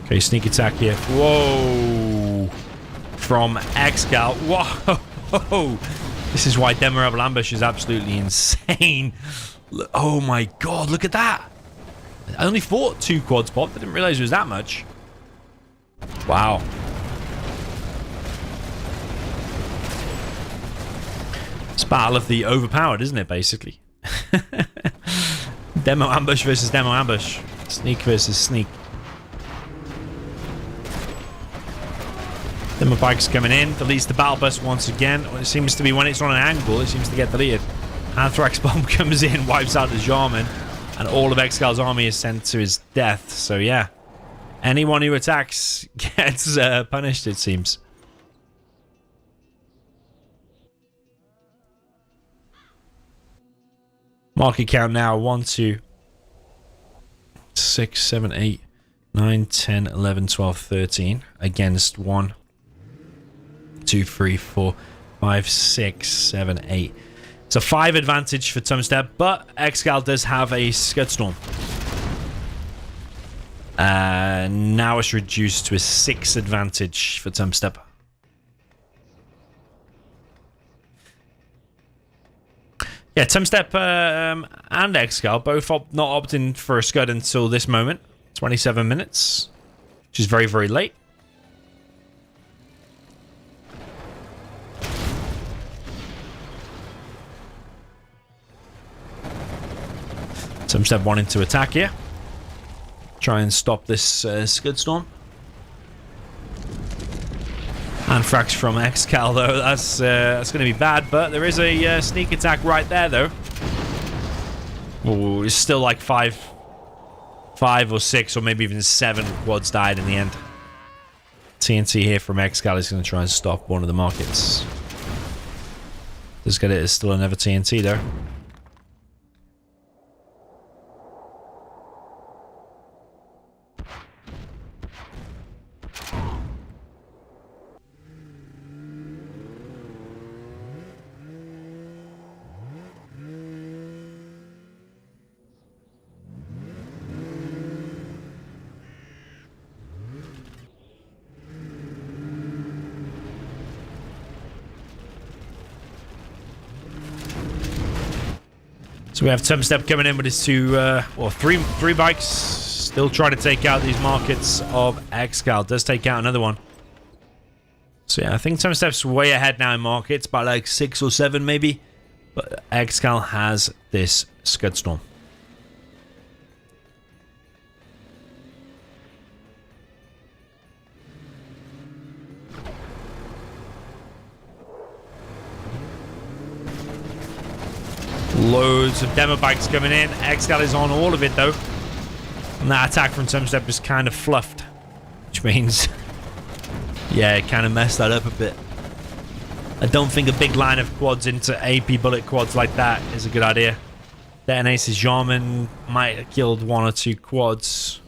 Okay, sneak attack here. Whoa! From XCal. Whoa! This is why Demo Rebel Ambush is absolutely insane. Oh my god, look at that! I only fought 2 quads pop. I didn't realize it was that much. Wow. It's battle of the overpowered, isn't it, basically? Demo Ambush versus Demo Ambush. Sneak versus sneak. Demo bike's coming in, deletes the battle bus once again. It seems to be when it's on an angle, it seems to get deleted. Anthrax bomb comes in, wipes out the Jarman, and all of ExCal's army is sent to his death. So yeah, anyone who attacks gets punished, it seems. Market count now 1, 2, 6, 7, 8, 9, 10, 11, 12, 13 against 1, 2, 3, 4, 5, 6, 7, 8. It's a 5 advantage for Tumstep, but XCal does have a Scudstorm. Now it's reduced to a 6 advantage for Tumstep. Yeah, Tumstep and XCal both not opting for a Scud until this moment. 27 minutes, which is very, very late. Tumstep wanting to attack here. Try and stop this Scudstorm. Anthrax from XCal, though. That's going to be bad, but there is a sneak attack right there, though. Oh, it's still like 5 or 6 or maybe even 7 quads died in the end. TNT here from XCal is going to try and stop one of the markets. Just get it. It's still another TNT, though. So we have Tumstep coming in with his three bikes. Still trying to take out these markets of XCal. Does take out another one. So yeah, I think Tumstep's way ahead now in markets, by like 6 or 7 maybe. But XCal has this Scudstorm. Loads of demo bikes coming in. XCal is on all of it, though. And that attack from Tumstep is kind of fluffed. Which means... yeah, it kind of messed that up a bit. I don't think a big line of quads into AP bullet quads like that is a good idea. Detonates his Jarman. Might have killed 1 or 2 quads.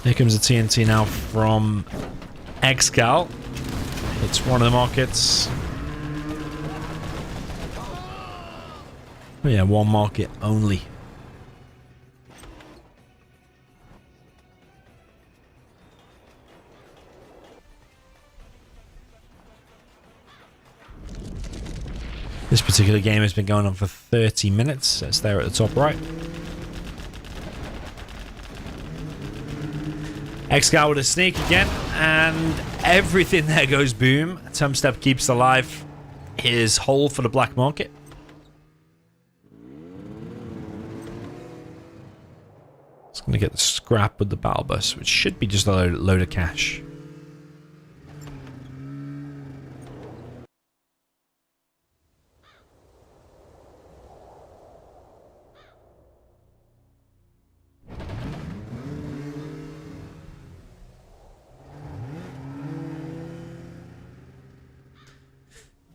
Here comes the TNT now from ExCaL. It's one of the markets. Oh yeah, one market only. This particular game has been going on for 30 minutes. It's there at the top right. XCal with a sneak again, and everything there goes boom. Tumstep keeps alive his hole for the black market. It's going to get the scrap with the battle bus, which should be just a load of cash.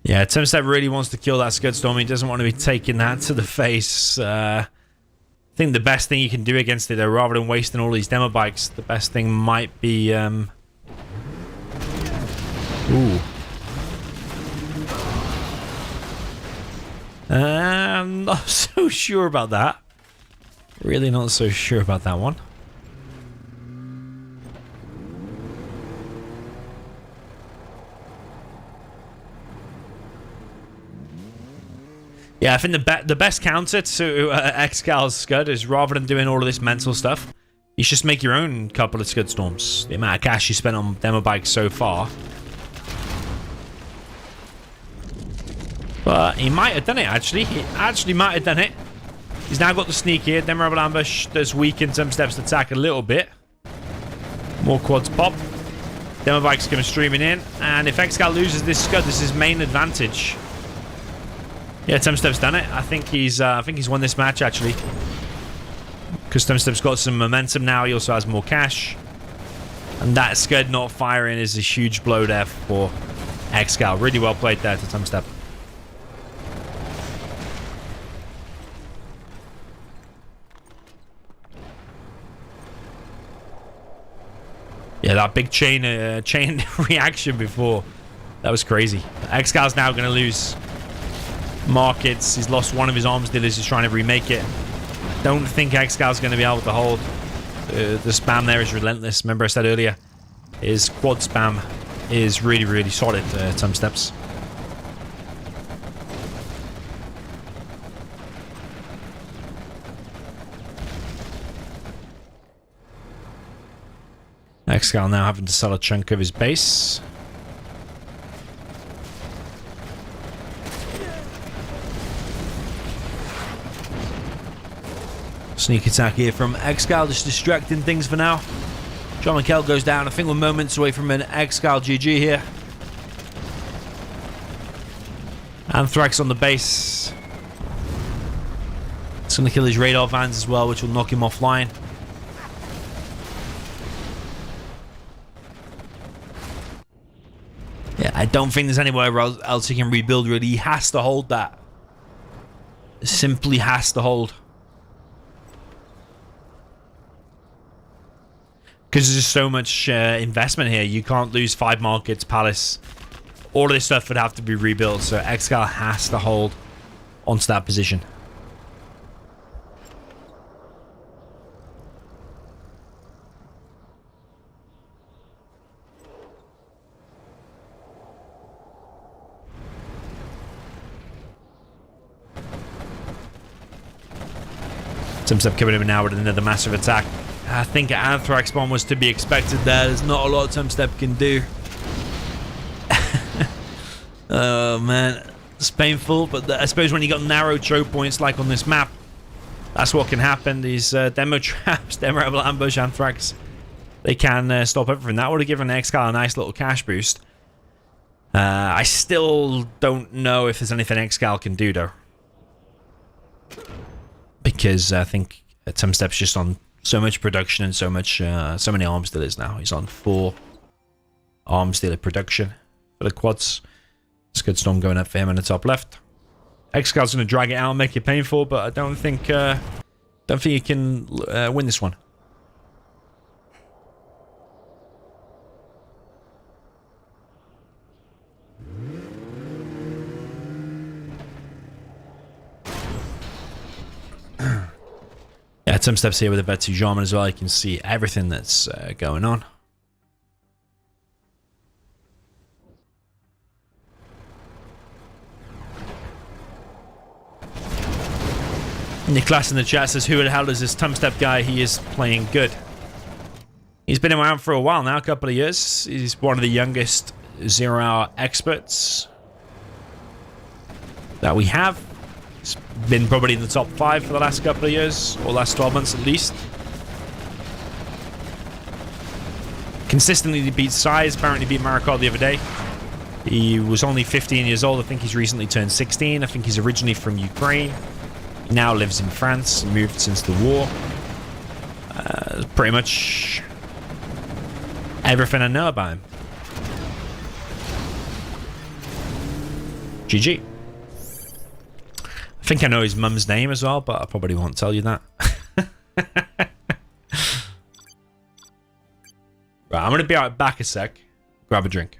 Yeah, Tumstep really wants to kill that Sandstorm. He doesn't want to be taking that to the face. I think the best thing you can do against it, though, rather than wasting all these demo bikes, the best thing might be... Ooh. I'm not so sure about that. Really not so sure about that one. Yeah, I think the best counter to ExCal's Scud is, rather than doing all of this mental stuff, you just make your own couple of Scud Storms. The amount of cash you spent on demo bikes so far. But he might have done it, actually. He actually might have done it. He's now got the sneak here. Demo Rebel Ambush does weaken Tumstep's attack a little bit. More quads pop. Demo bike's coming streaming in. And if ExCal loses this Scud, this is his main advantage. Yeah, Tumstep's done it. I think he's won this match, actually. Because Tumstep's got some momentum now. He also has more cash. And that Scud not firing is a huge blow there for ExCal. Really well played there to Tumstep. Yeah, that big chain reaction before. That was crazy. ExCal's now going to lose markets. He's lost one of his arms dealers. He's trying to remake it. Don't think ExCal's going to be able to hold. The spam there is relentless. Remember I said earlier, his quad spam is really, really solid. Tumsteps. ExCal now having to sell a chunk of his base. Sneak attack here from ExCal, just distracting things for now. John McKell goes down. I think we're moments away from an ExCal GG here. Anthrax on the base. It's going to kill his radar vans as well, which will knock him offline. Yeah, I don't think there's anywhere else he can rebuild, really. He has to hold that. Simply has to hold. Because there's so much investment here. You can't lose 5 markets, Palace. All of this stuff would have to be rebuilt. So ExCal has to hold onto that position. Tumstep coming in now with another massive attack. I think an Anthrax bomb was to be expected there. There's not a lot Tumstep can do. Oh man, it's painful, but I suppose when you got narrow choke points like on this map, that's what can happen. These demo traps, demo rebel ambush, Anthrax, they can stop everything. That would have given ExCal a nice little cash boost. I still don't know if there's anything ExCal can do though, because I think Tumstep's just on so much production and so many arms dealers now. He's on 4 arms dealer production for the quads. Scud Storm going up for him in the top left. ExCal's going to drag it out and make it painful, but I don't think he can win this one. Tumstep's here with a Vet 2 Jarman as well. You can see everything that's going on. Nicholas in the chat says, who the hell is this Tumstep guy? He is playing good. He's been around for a while now, a couple of years. He's one of the youngest Zero Hour experts that we have. He's been probably in the top 5 for the last couple of years, or last 12 months at least. Consistently beats Size, apparently beat Maricol the other day. He was only 15 years old. I think he's recently turned 16. I think he's originally from Ukraine. He now lives in France, moved since the war. Pretty much everything I know about him. GG. I think I know his mum's name as well, but I probably won't tell you that. Right, I'm going to be right back a sec. Grab a drink.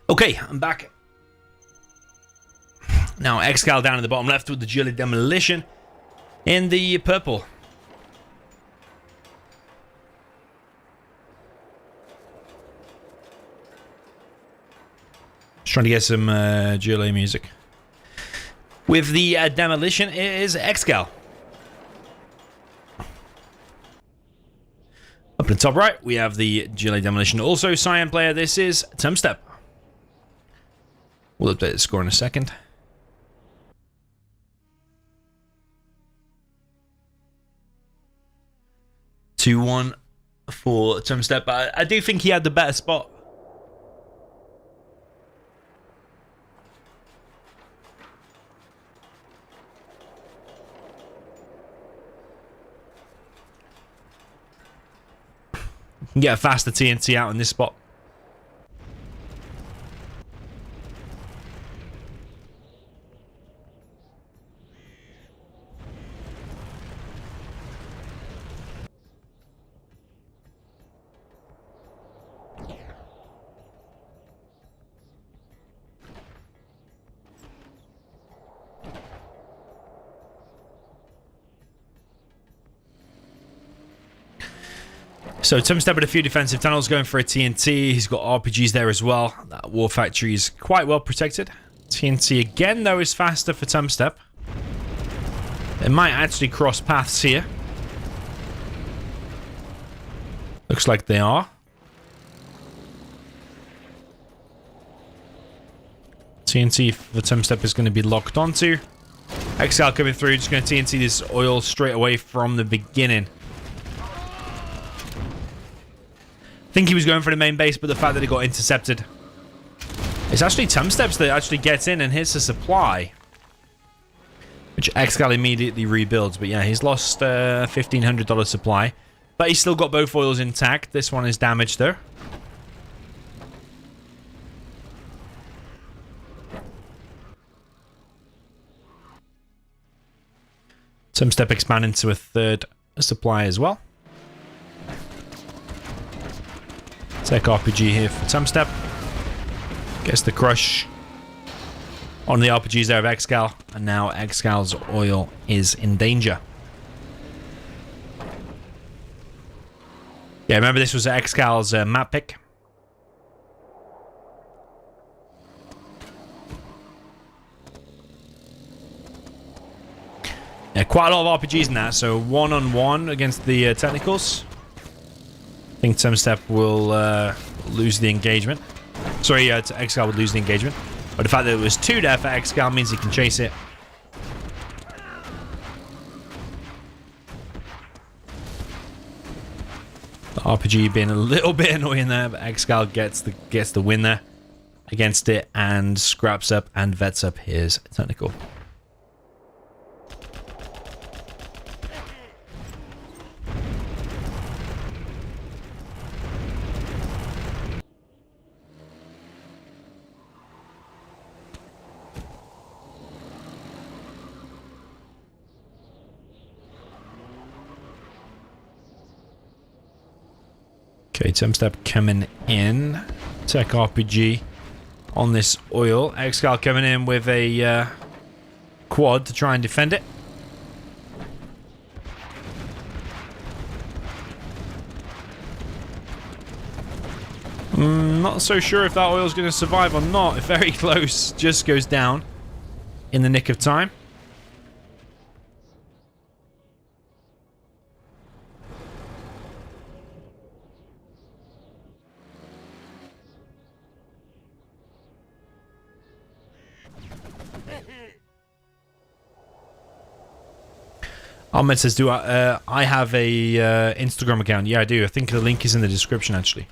Okay, I'm back. Now, Xcal down in the bottom left with the Jilly Demolition in the purple. Just trying to get some Jilly music. With the Demolition is Xcal. Up in the top right, we have the Jilly Demolition. Also, Cyan player, this is Tumstep. We'll update the score in a second. Two one for Tumstep. I do think he had the better spot. Can get a faster TNT out in this spot. So Tumstep with a few defensive tunnels going for a TNT. He's got RPGs there as well. That war factory is quite well protected. TNT again, though, is faster for Tumstep. They might actually cross paths here. Looks like they are. TNT for Tumstep is going to be locked onto. Xcal coming through, just going to TNT this oil straight away from the beginning. I think he was going for the main base, but the fact that he got intercepted. It's actually Tumsteps that actually gets in and hits the supply. Which Xcal immediately rebuilds. But yeah, he's lost $1,500 supply. But he's still got both oils intact. This one is damaged though. Tumstep expanding to a third supply as well. Tech RPG here for Tumstep. Gets the crush on the RPGs there of Xcal. And now Xcal's oil is in danger. Yeah, remember this was Xcal's map pick. Yeah, quite a lot of RPGs in that. So one-on-one against the technicals. I think Tumstep will lose the engagement. Sorry, Xcal would lose the engagement. But the fact that it was 2 there for Xcal means he can chase it. The RPG being a little bit annoying there, but Xcal gets the win there against it and scraps up and vets up his technical. Okay, Tumstep coming in. Tech RPG on this oil. Xcal coming in with a quad to try and defend it. Not so sure if that oil's going to survive or not. Very close. Just goes down in the nick of time. Ahmed says, "Do I have a Instagram account?" Yeah, I do. I think the link is in the description, actually.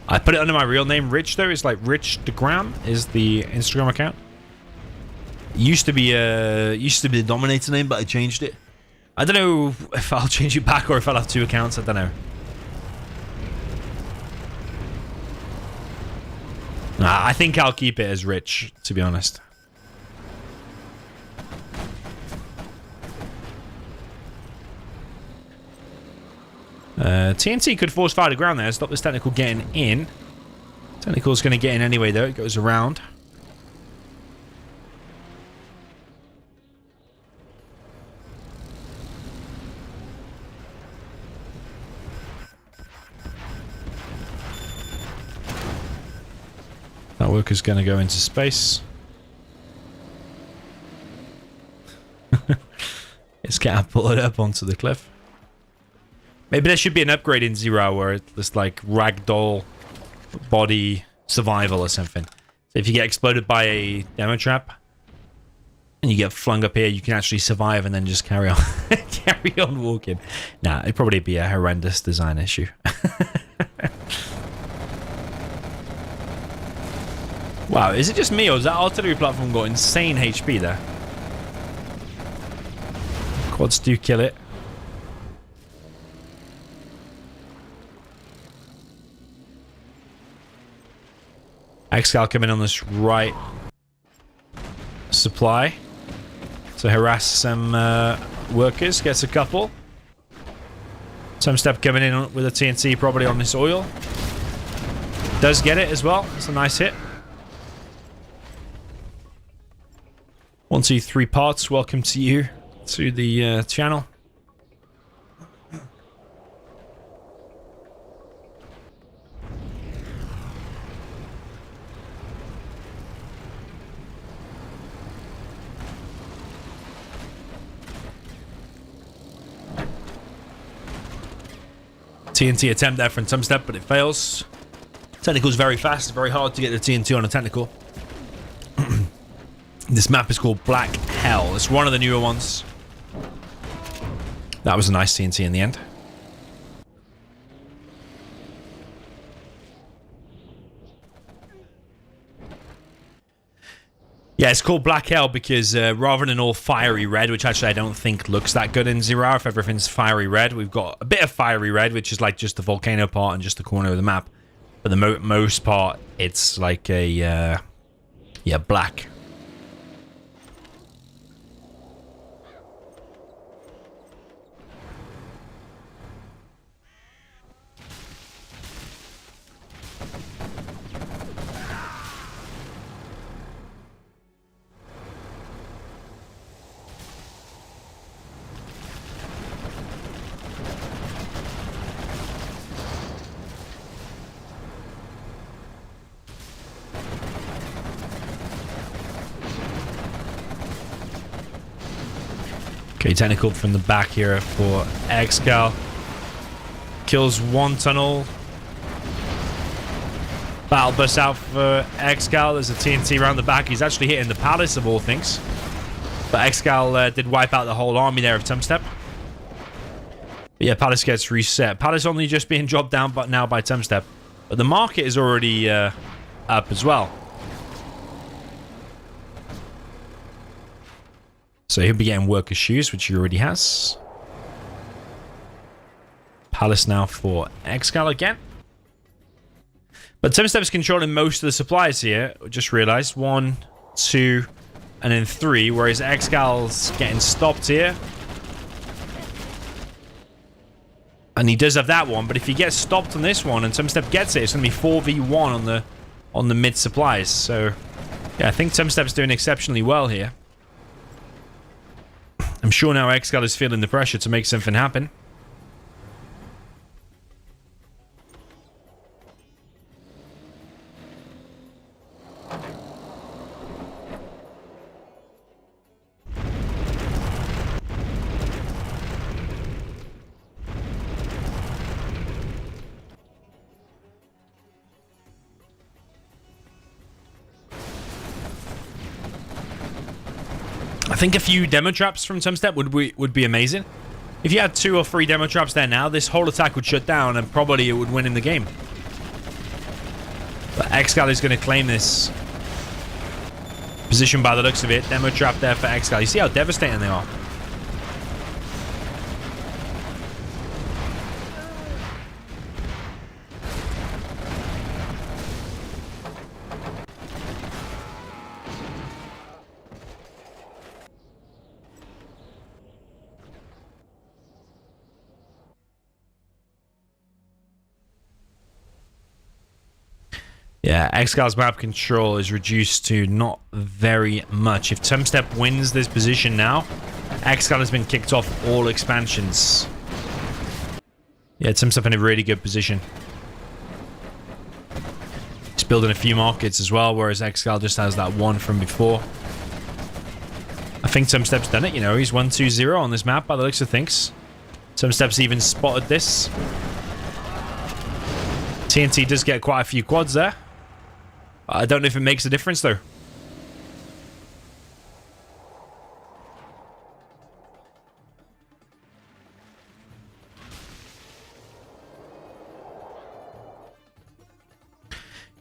I put it under my real name, Rich, though. It's like Rich DeGram is the Instagram account. It used to be the Dominator name, but I changed it. I don't know if I'll change it back or if I'll have 2 accounts. I don't know. Nah, I think I'll keep it as Rich, to be honest. TNT could force fire to ground there, stop this technical getting in. Technical's going to get in anyway, though. It goes around. That worker's going to go into space. It's going to pull it up onto the cliff. Maybe there should be an upgrade in Zero Hour where it's like ragdoll body survival or something. If you get exploded by a demo trap and you get flung up here, you can actually survive and then just carry on carry on walking. Nah, it'd probably be a horrendous design issue. Wow, is it just me or is that artillery platform got insane HP there? Quads do kill it. Xcal coming on this right supply to harass some workers. Gets a couple. Tumstep coming in with a TNT probably on this oil. Does get it as well. It's a nice hit. 1, 2, 3 parts. Welcome to you to the channel. TNT attempt there from Tumstep, but it fails. Technical's very fast, very hard to get the TNT on a technical. This map is called Black Hell. It's one of the newer ones. That was a nice TNT in the end. Yeah, it's called Black Hell because rather than all fiery red, which actually I don't think looks that good in Zero Hour, if everything's fiery red, we've got a bit of fiery red, which is like just the volcano part and just the corner of the map. For the most part, it's like a, yeah, black. Okay, technical from the back here for ExCaL. Kills one tunnel. Battle bus out for ExCaL. There's a TNT around the back. He's actually hitting the palace of all things. But ExCaL did wipe out the whole army there of Tumstep. But yeah, palace gets reset. Palace only just being dropped down but now by Tumstep. But the market is already up as well. So he'll be getting worker shoes, which he already has. Palace now for ExCaL again. But Tumstep's controlling most of the supplies here. Just realized 1, 2, and then 3. Whereas ExCal's getting stopped here. And he does have that one. But if he gets stopped on this one and Tumstep gets it, it's going to be 4v1 on the mid supplies. So yeah, I think Tumstep's doing exceptionally well here. I'm sure now ExCaL is feeling the pressure to make something happen. I think a few demo traps from Tumstep would be amazing. If you had 2 or 3 demo traps there now, this whole attack would shut down and probably it would win in the game. But ExCaL is going to claim this position by the looks of it. Demo trap there for ExCaL. You see how devastating they are. Yeah, ExCal's map control is reduced to not very much. If Tumstep wins this position now, ExCaL has been kicked off all expansions. Yeah, Tumstep in a really good position. He's building a few markets as well, whereas ExCaL just has that one from before. I think Tumstep's done it, you know. He's 1-2-0 on this map by the looks of things. Tumstep's even spotted this. TNT does get quite a few quads there. I don't know if it makes a difference, though.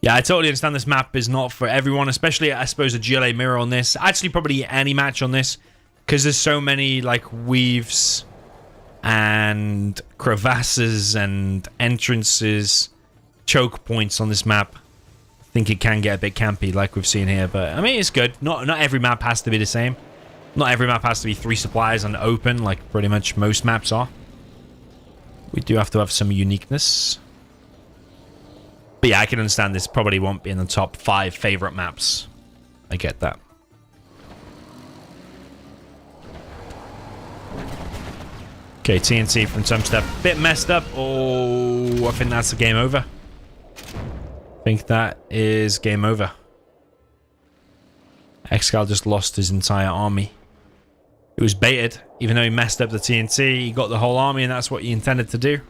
Yeah, I totally understand this map is not for everyone, especially, I suppose, a GLA mirror on this. Actually, probably any match on this, because there's so many, like, weaves and crevasses and entrances, choke points on this map. I think it can get a bit campy, like we've seen here, but, I mean, it's good. Not every map has to be the same. Not every map has to be 3 supplies and open, like pretty much most maps are. We do have to have some uniqueness. But yeah, I can understand this probably won't be in the top 5 favorite maps. I get that. Okay, TNC from Tumstep. Bit messed up. Oh, I think that's the game over. I think that is game over. ExCaL just lost his entire army. It was baited. Even though he messed up the TNC, he got the whole army, and that's what he intended to do.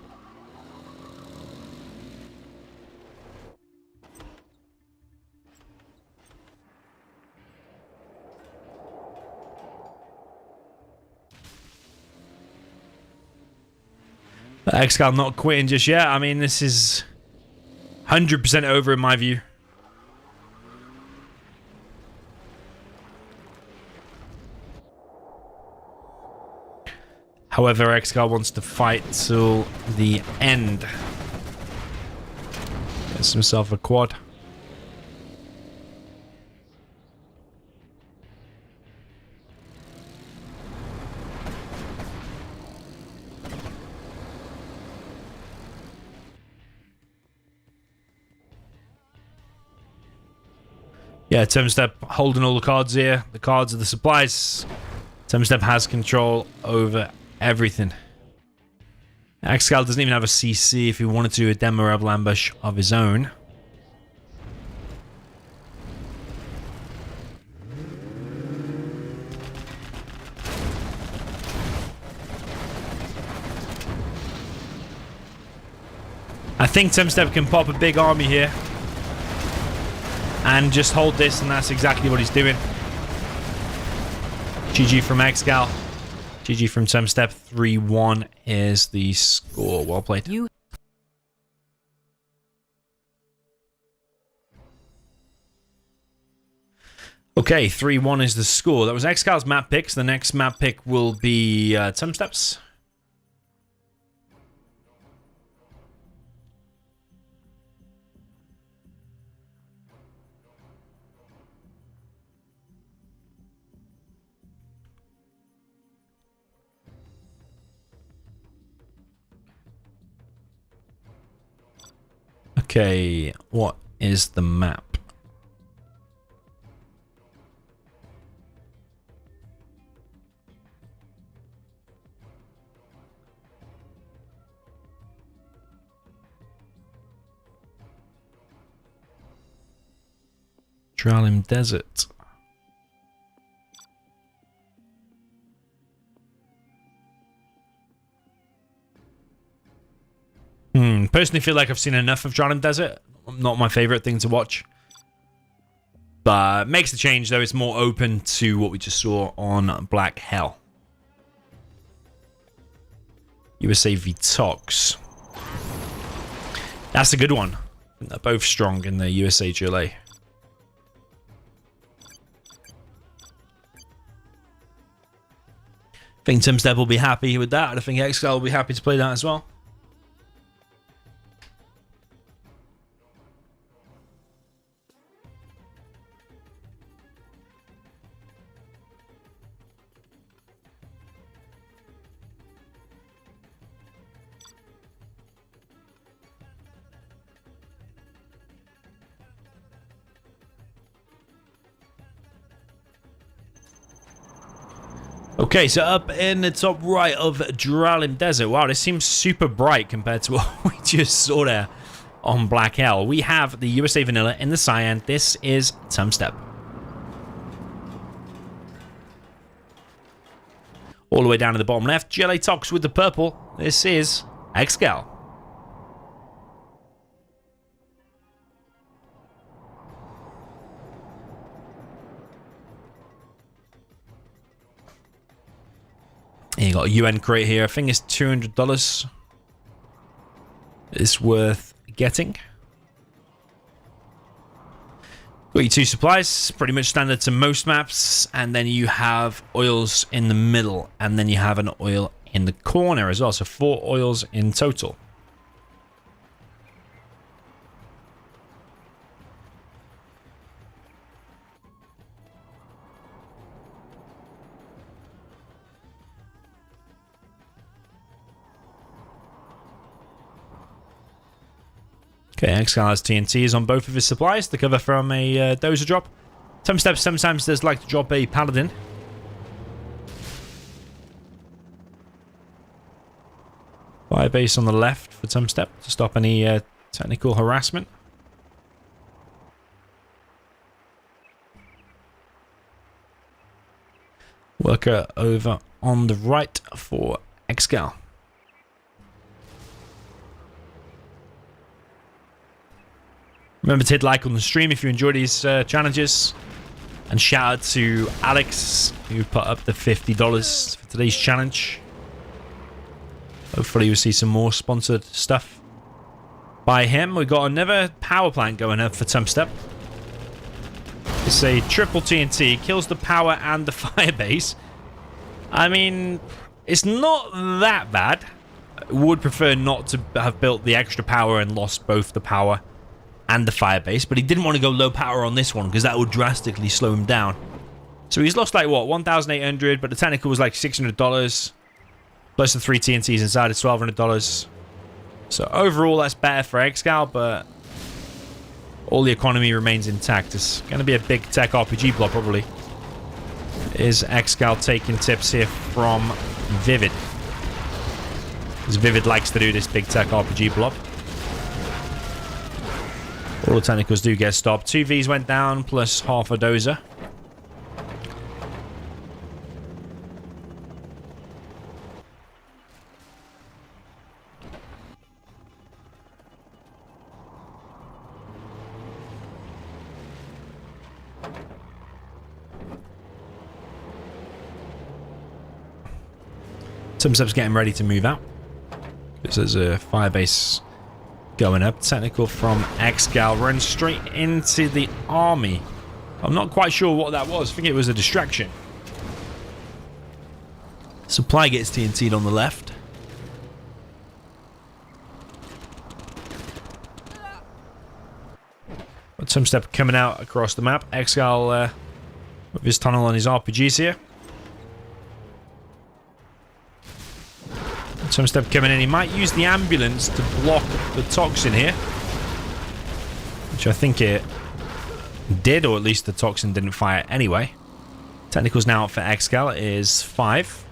ExCaL not quitting just yet. I mean, this is 100% over in my view. However, ExCaL wants to fight till the end. Gets himself a quad. Yeah, Tumstep holding all the cards here. The cards are the supplies. Tumstep has control over everything. ExCaL doesn't even have a CC if he wanted to, a demo rebel ambush of his own. I think Tumstep can pop a big army here and just hold this, and that's exactly what he's doing. GG from ExCaL. GG from Tumstep. 3-1 is the score. Well played. Okay, 3-1 is the score. That was ExCal's map picks. The next map pick will be Tumstep's. Okay, what is the map? Drallim Dessert. Personally feel like I've seen enough of Drallim Dessert. Not my favorite thing to watch. But makes the change though. It's more open to what we just saw on Black Hell. USA v Tox. That's a good one. I think they're both strong in the USA GLA. I think Tumstep will be happy with that. I think ExCaL will be happy to play that as well. Okay, so up in the top right of Drallim Dessert. Wow, this seems super bright compared to what we just saw there on Black Hell. We have the USA Vanilla in the cyan. This is Tumstep. All the way down to the bottom left, GLA Tox with the purple. This is XCal. got a UN crate here. I think it's $200. It's worth getting. Got your 2 supplies, pretty much standard to most maps, and then you have oils in the middle, and then you have an oil in the corner as well, so 4 oils in total. Okay, Xcal has TNTs on both of his supplies to cover from a dozer drop. Tumstep sometimes does like to drop a paladin. Fire base on the left for Tumstep to stop any technical harassment. Worker over on the right for Xcal. Remember to hit like on the stream if you enjoy these challenges. And shout out to Aleks, who put up the $50 for today's challenge. Hopefully we'll see some more sponsored stuff by him. We've got another power plant going up for Tumstep. It's a triple TNT, kills the power and the fire base. I mean, it's not that bad. I would prefer not to have built the extra power and lost both the power and the fire base, but he didn't want to go low power on this one because that would drastically slow him down. So he's lost like what, 1,800, but the technical was like $600 plus the 3 TNTs inside is $1,200. So overall that's better for Xcal, but all the economy remains intact. It's going to be a big tech RPG block probably. Is Xcal taking tips here from Vivid? Because Vivid likes to do this big tech RPG block. All the technicals do get stopped. 2 Vs went down, plus half a dozer. Tumstep's getting ready to move out. Because there's a fire base going up. Technical from Xcal runs straight into the army. I'm not quite sure what that was. I think it was a distraction. Supply gets TNT'd on the left. But Tumstep coming out across the map. Xcal with his tunnel on his RPGs here. Tumstep coming in. He might use the ambulance to block the toxin here. Which I think it did, or at least the toxin didn't fire anyway. Technicals now for Xcal is 5.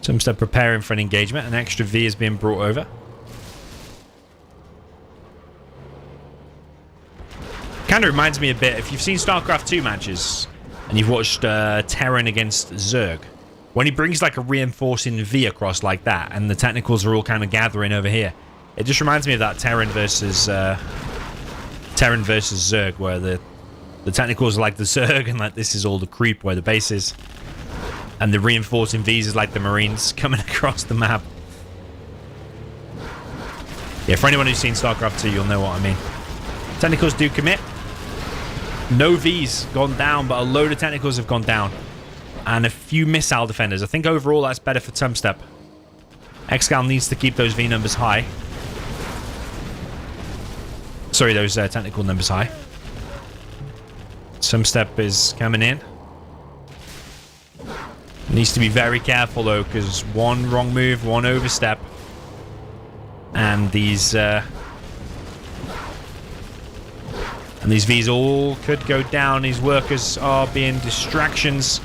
Tumstep preparing for an engagement. An extra V is being brought over. Kind of reminds me a bit, if you've seen StarCraft 2 matches and you've watched Terran against Zerg, when he brings like a reinforcing V across like that and the technicals are all kind of gathering over here, it just reminds me of that Terran versus Zerg, where the technicals are like the Zerg and like this is all the creep where the base is, and the reinforcing Vs is like the Marines coming across the map. Yeah, for anyone who's seen StarCraft 2, you'll know what I mean. Technicals do commit. No Vs gone down, but a load of technicals have gone down. And a few missile defenders. I think overall that's better for Tumstep. Xcal needs to keep those V numbers high. Sorry, those technical numbers high. Tumstep is coming in. Needs to be very careful though, because one wrong move, one overstep, and these Vs all could go down. These workers are being distractions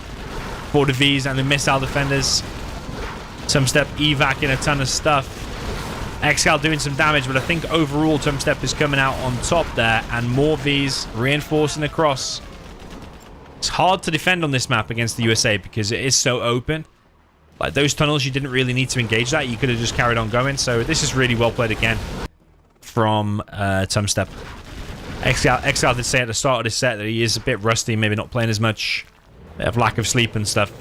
for the Vs and the missile defenders. Tumstep evacing a ton of stuff. Xcal doing some damage, but I think overall Tumstep is coming out on top there, and more Vs reinforcing across. It's hard to defend on this map against the USA because it is so open. Like those tunnels, you didn't really need to engage that. You could have just carried on going. So this is really well played again from Tumstep. ExCaL did say at the start of this set that he is a bit rusty, maybe not playing as much, bit of lack of sleep and stuff.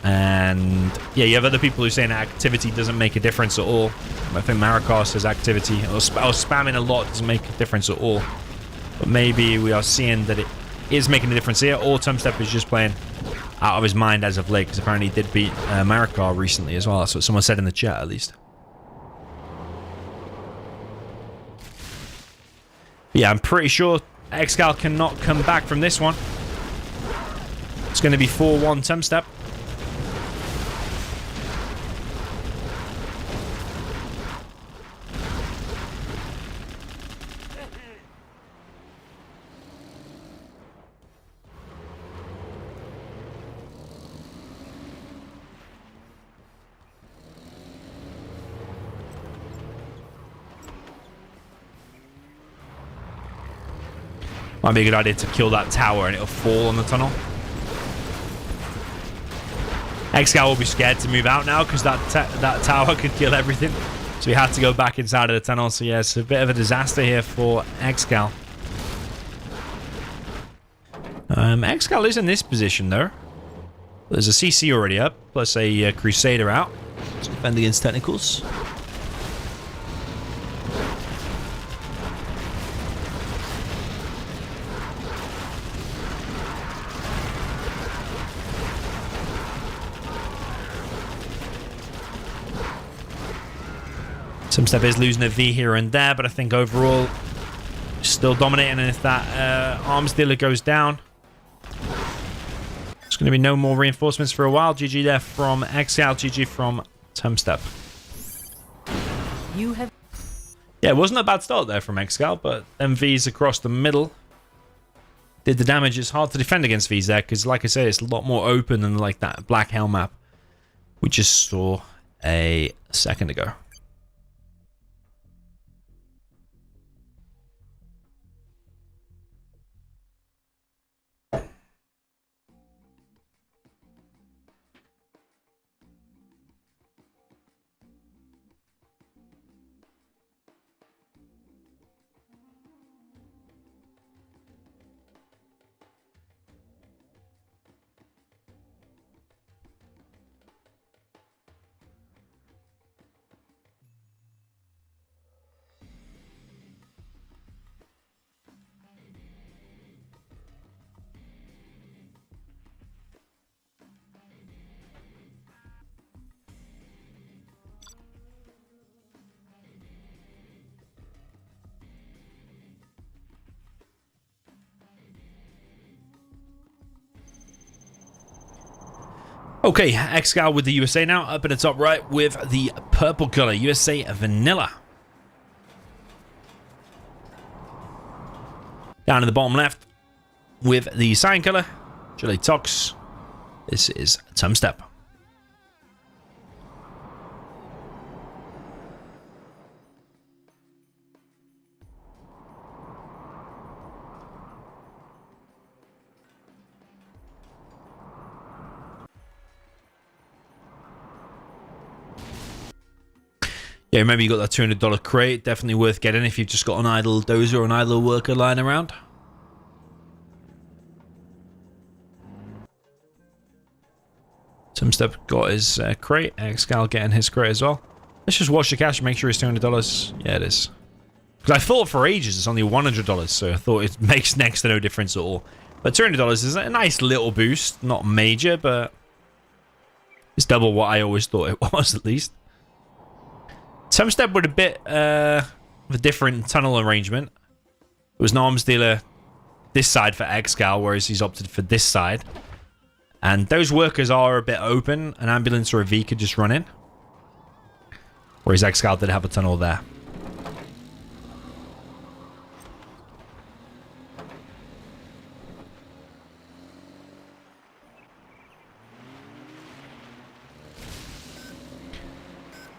And yeah, you have other people who say that activity doesn't make a difference at all. I think Marikar says activity or spamming a lot doesn't make a difference at all. But maybe we are seeing that it is making a difference here, or Tumstep is just playing out of his mind as of late, because apparently he did beat Marikar recently as well. That's what someone said in the chat, at least. Yeah, I'm pretty sure ExCaL cannot come back from this one. It's going to be 4-1 Tumstep. Might be a good idea to kill that tower and it'll fall on the tunnel. ExCaL will be scared to move out now because that tower could kill everything. So he had to go back inside of the tunnel. So yeah, it's a bit of a disaster here for ExCaL. ExCaL is in this position though. There's a CC already up, plus a Crusader out. To defend against technicals. Tumstep is losing a V here and there, but I think overall still dominating. And if that arms dealer goes down, there's going to be no more reinforcements for a while. GG there from ExCaL, GG from Tumstep. You have... Yeah, it wasn't a bad start there from ExCaL, but them Vs across the middle did the damage. It's hard to defend against Vs there because, like I say, it's a lot more open than like that Black Hell map we just saw a second ago. Okay, ExCaL with the USA now, up in the top right with the purple color, USA Vanilla. Down in the bottom left with the cyan color, Chile Tox. This is Tumstep. Yeah, remember you got that $200 crate. Definitely worth getting if you've just got an idle dozer or an idle worker lying around. Tumstep got his crate. ExCaL getting his crate as well. Let's just watch the cash and make sure it's $200. Yeah, it is. Because I thought for ages it's only $100, so I thought it makes next to no difference at all. But $200 is a nice little boost. Not major, but it's double what I always thought it was, at least. Tumstep with a bit of a different tunnel arrangement. It was an arms dealer this side for ExCaL, whereas he's opted for this side. And those workers are a bit open. An ambulance or a V could just run in. Whereas ExCaL did have a tunnel there.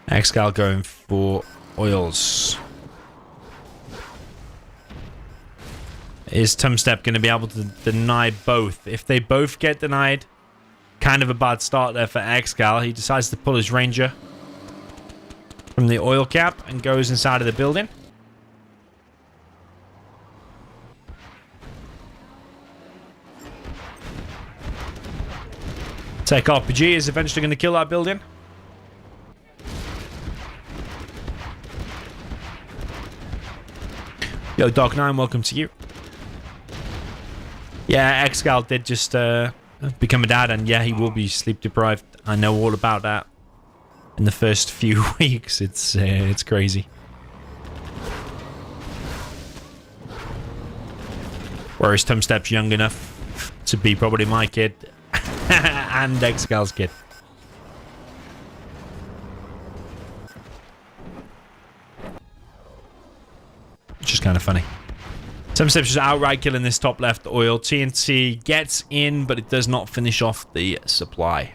ExCaL going for oils. Is Tumstep going to be able to deny both? If they both get denied, kind of a bad start there for ExCaL. He decides to pull his Ranger from the oil cap and goes inside of the building. Tech RPG is eventually going to kill that building. Yo, Dog9, welcome to you. Yeah, Xcal did just become a dad, and yeah, he will be sleep deprived. I know all about that. In the first few weeks, it's crazy. Whereas Tumstep's young enough to be probably my kid and Xcal's kid. Which is kind of funny. Tumstep's just outright killing this top left oil. TNT gets in, but it does not finish off the supply.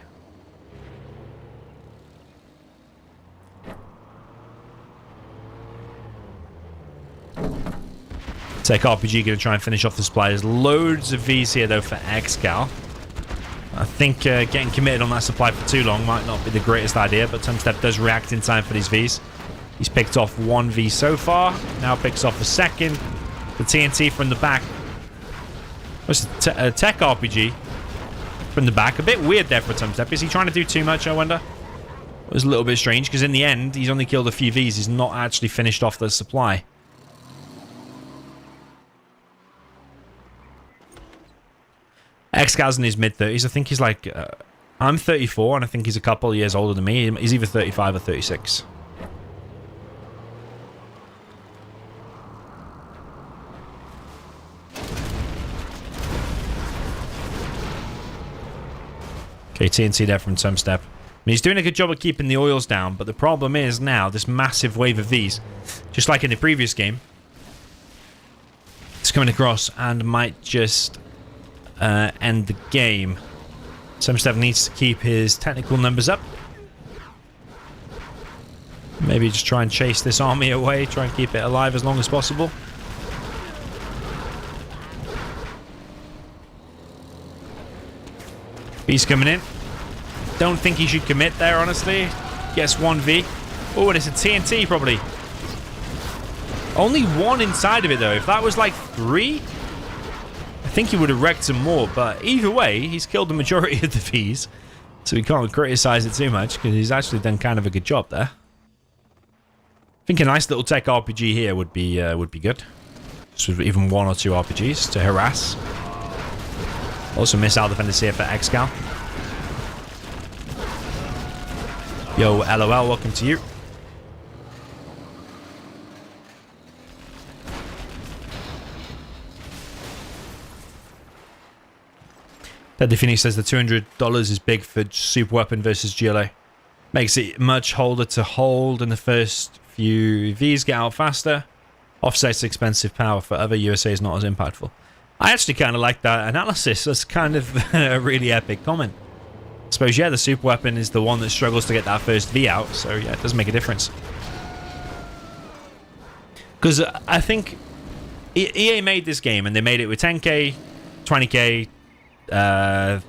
Tech RPG going to try and finish off the supply. There's loads of Vs here, though, for XCal. I think getting committed on that supply for too long might not be the greatest idea, but Tumstep does react in time for these Vs. He's picked off one V so far. Now picks off a second. The TNT from the back. What's a Tech RPG from the back? A bit weird there for Tumstep. Is he trying to do too much, I wonder? It was a little bit strange, because in the end, he's only killed a few Vs. He's not actually finished off the supply. XCal's in his mid-30s. I think he's like... I'm 34, and I think he's a couple of years older than me. He's either 35 or 36. Okay, TNT there from Tumstep. I mean, he's doing a good job of keeping the oils down, but the problem is now this massive wave of Vs, just like in the previous game, it's coming across and might just end the game. Tumstep needs to keep his technical numbers up. Maybe just try and chase this army away, try and keep it alive as long as possible. He's coming in. Don't think he should commit there, honestly. Gets 1V. Oh, and it's a TNT, probably. Only one inside of it, though. If that was like 3, I think he would have wrecked some more. But either way, he's killed the majority of the Vs. So we can't criticize it too much, because he's actually done kind of a good job there. I think a nice little tech RPG here would be good. Just with even 1 or 2 RPGs to harass. Also missile defenders here for XCal. Yo, LOL, welcome to you. Deadly Phoenix says the $200 is big for super weapon versus GLA. Makes it much harder to hold, and the first few Vs get out faster. Offsets expensive power for other USA is not as impactful. I actually kind of like that analysis. That's kind of a really epic comment. I suppose, yeah, the super weapon is the one that struggles to get that first V out, so yeah, it does make a difference. Because I think EA made this game, and they made it with 10k, 20k, 10k,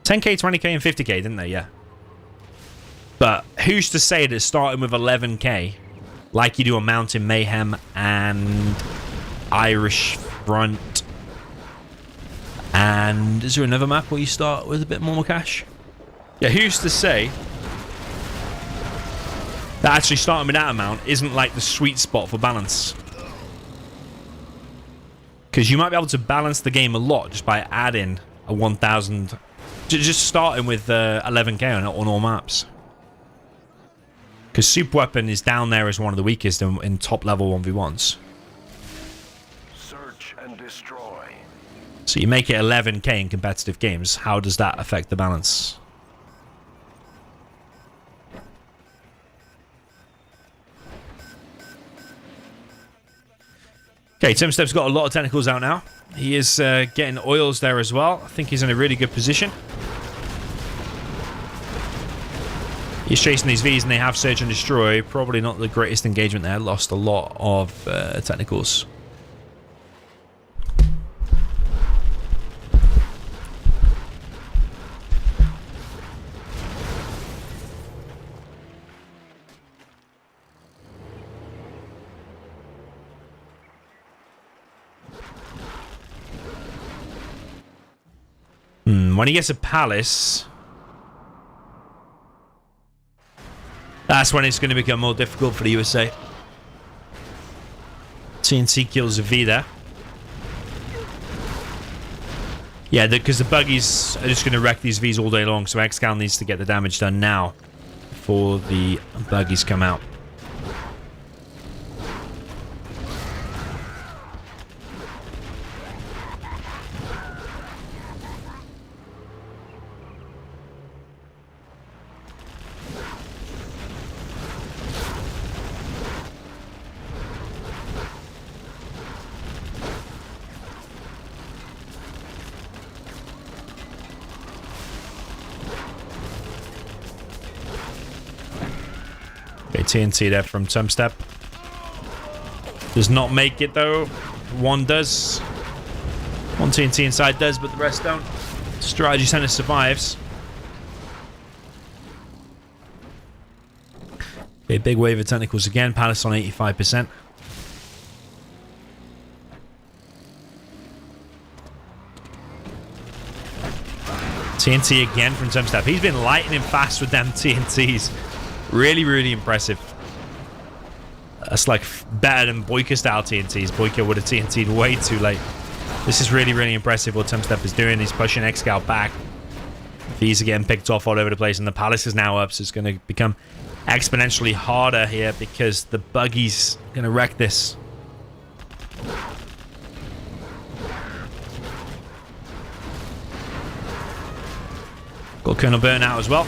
20k, and 50k, didn't they? Yeah. But who's to say that starting with 11k, like you do on Mountain Mayhem and Irish Front, and is there another map where you start with a bit more cash? Yeah, who's to say that actually starting with that amount isn't like the sweet spot for balance? Because you might be able to balance the game a lot just by adding a 1000, just starting with 11k on all maps. Because super weapon is down there as one of the weakest in top level 1v1s. Destroy. So you make it 11k in competitive games. How does that affect the balance? Okay, Tumstep's got a lot of technicals out now. He is getting oils there as well. I think he's in a really good position. He's chasing these Vs and they have Search and Destroy. Probably not the greatest engagement there. Lost a lot of technicals. When he gets a palace, that's when it's going to become more difficult for the USA. CNC kills a V there. Yeah, because the buggies are just going to wreck these Vs all day long, so ExCaL needs to get the damage done now before the buggies come out. TNT there from Tumstep. Does not make it though. One does. One TNT inside does, but the rest don't. Strategy Center survives. Okay, big wave of technicals again. Palace on 85%. TNT again from Tumstep. He's been lightning fast with them TNTs. Really, really impressive. That's like better than Boyka style TNTs. Boyka would have TNT'd way too late. This is really, really impressive what Tumstep is doing. He's pushing ExCaL back. These are getting picked off all over the place, and the palace is now up, so it's going to become exponentially harder here because the buggy's going to wreck this. Got Colonel Burnout as well.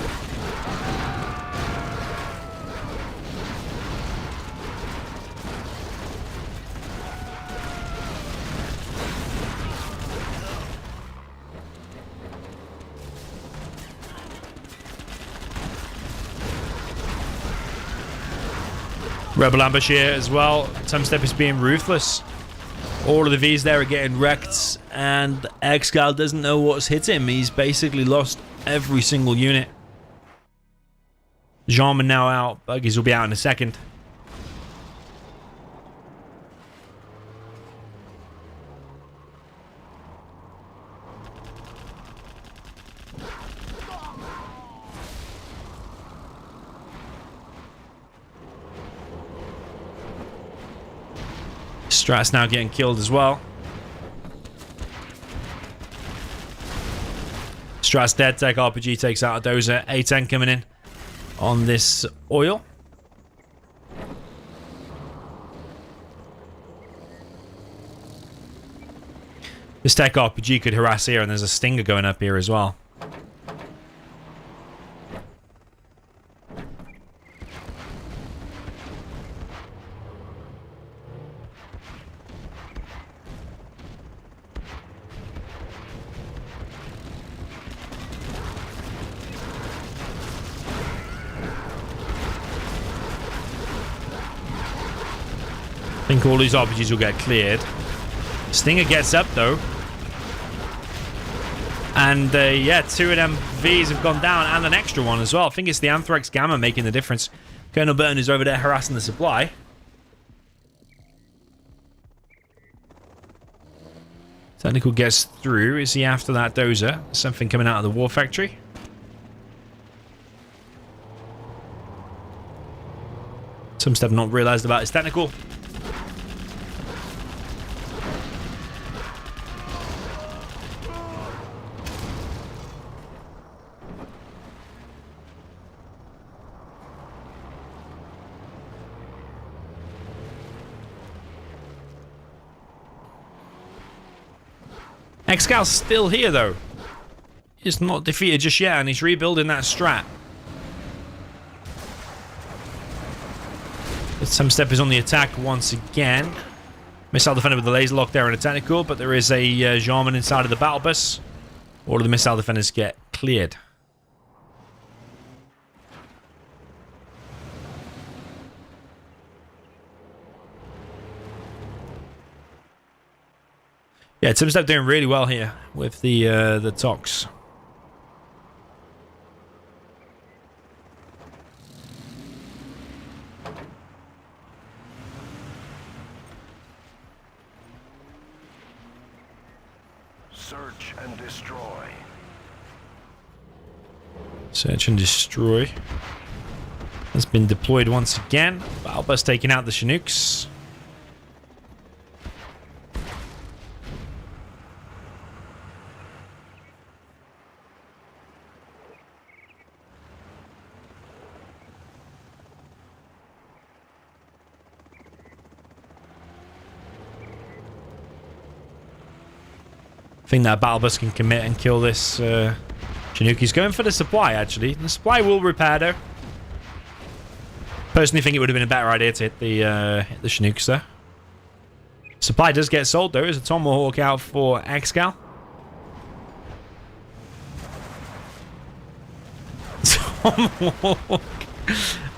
Rebel ambush here as well. Tumstep is being ruthless. All of the Vs there are getting wrecked, and ExCaL doesn't know what's hit him. He's basically lost every single unit. Jarman now out. Buggies will be out in a second. Strat's now getting killed as well. Strat's dead. Tech RPG takes out a dozer. A10 coming in on this oil. This Tech RPG could harass here, and there's a Stinger going up here as well. I think all these RPGs will get cleared. Stinger gets up though. And yeah, 2 of them Vs have gone down and an extra one as well. I think it's the Anthrax Gamma making the difference. Colonel Burton is over there harassing the supply. Technical gets through. Is he after that dozer? Something coming out of the war factory. Tumstep not realized about his technical. ExCal's still here though. He's not defeated just yet, and he's rebuilding that strat. Tumstep is on the attack once again. Missile defender with the laser lock there and a technical, but there is a Jarman inside of the battle bus. All of the missile defenders get cleared. Yeah, Tumstep doing really well here with the Tox. Search and destroy. Search and destroy has been deployed once again. Balbus taking out the Chinooks. I think that battle bus can commit and kill this Chinook. He's going for the supply, actually. The supply will repair, though. Personally think it would have been a better idea to hit the Chinooks there. Supply does get sold, though. Is a Tomahawk out for ExCaL? Tomahawk.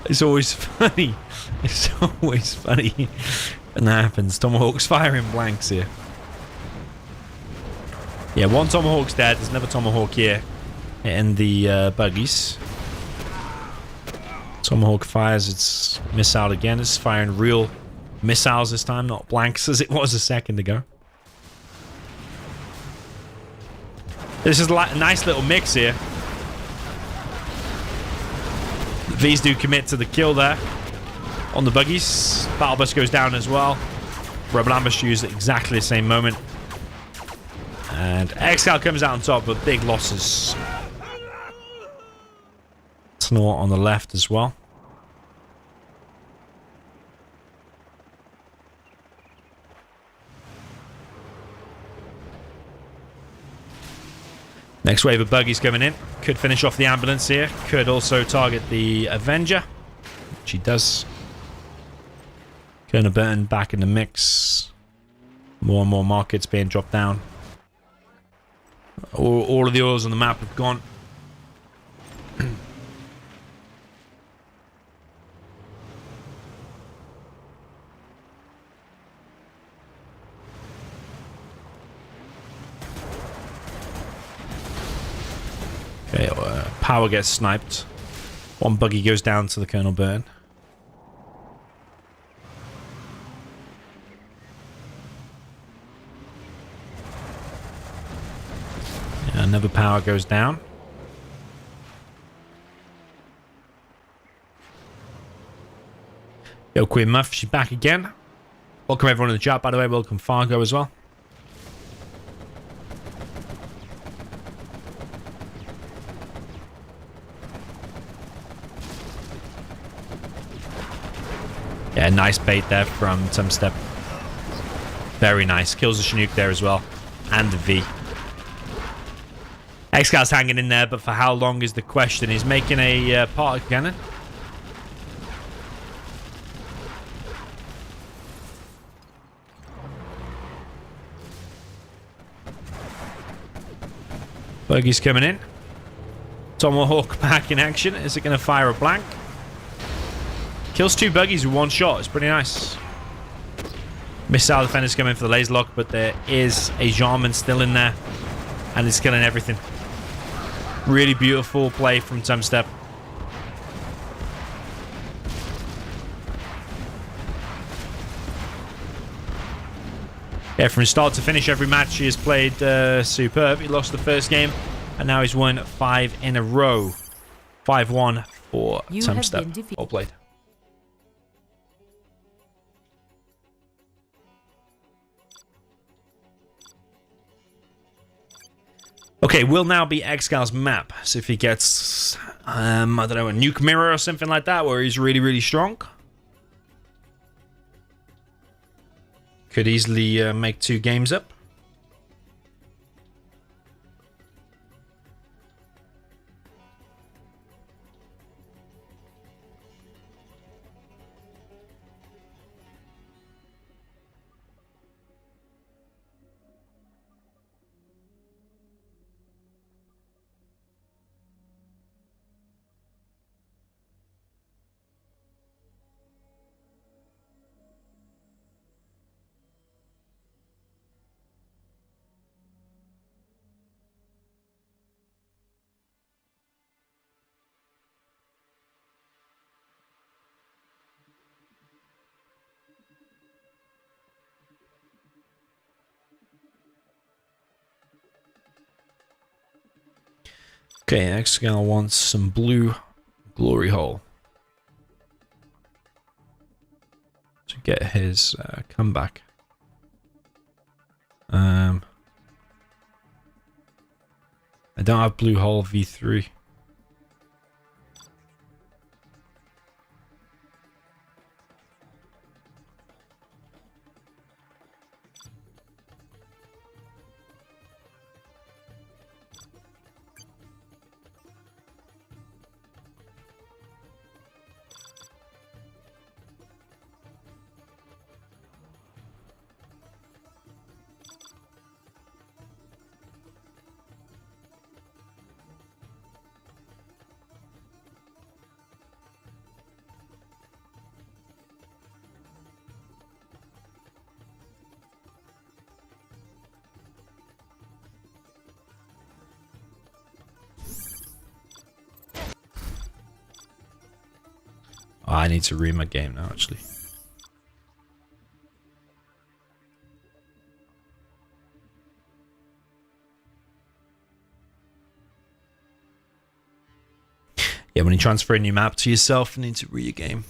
It's always funny. It's always funny when that happens. Tomahawk's firing blanks here. Yeah, one Tomahawk's dead. There's another Tomahawk here in the buggies. Tomahawk fires its missile again. It's firing real missiles this time, not blanks as it was a second ago. This is a nice little mix here. The V's do commit to the kill there on the buggies. Battle bus goes down as well. Rebel ambush used at exactly the same moment. And ExCaL comes out on top with big losses. Snort on the left as well. Next wave of buggies coming in. Could finish off the ambulance here. Could also target the Avenger, which he does. Colonel Burton back in the mix. More and more markets being dropped down. All of the oils on the map have gone. Okay, power gets sniped. One buggy goes down to the Colonel Burn. Another power goes down. Yo, Queen Muff, she's back again. Welcome everyone in the chat, by the way. Welcome Fargo as well. Yeah, nice bait there from Tumstep. Very nice. Kills the Chinook there as well. And the V. ExCal's hanging in there, but for how long is the question? He's making a part cannon. Buggy's coming in. Tomahawk back in action. Is it going to fire a blank? Kills two buggies with one shot. It's pretty nice. Missile defenders coming for the laser lock, but there is a Jarman still in there. And it's killing everything. Really beautiful play from Tumstep. Yeah, from start to finish, every match he has played superb. He lost the first game, and now he's won 5 in a row. 5-1 for Tumstep. Well played. Okay, will now be ExCal's map. So if he gets, I don't know, a nuke mirror or something like that, where he's really, really strong. Could easily make 2 games up. Okay, Xcal wants some blue glory hole to get his comeback. I don't have blue hole V3. Oh, I need to read my game now, actually. Yeah, when you transfer a new map to yourself, you need to read your game.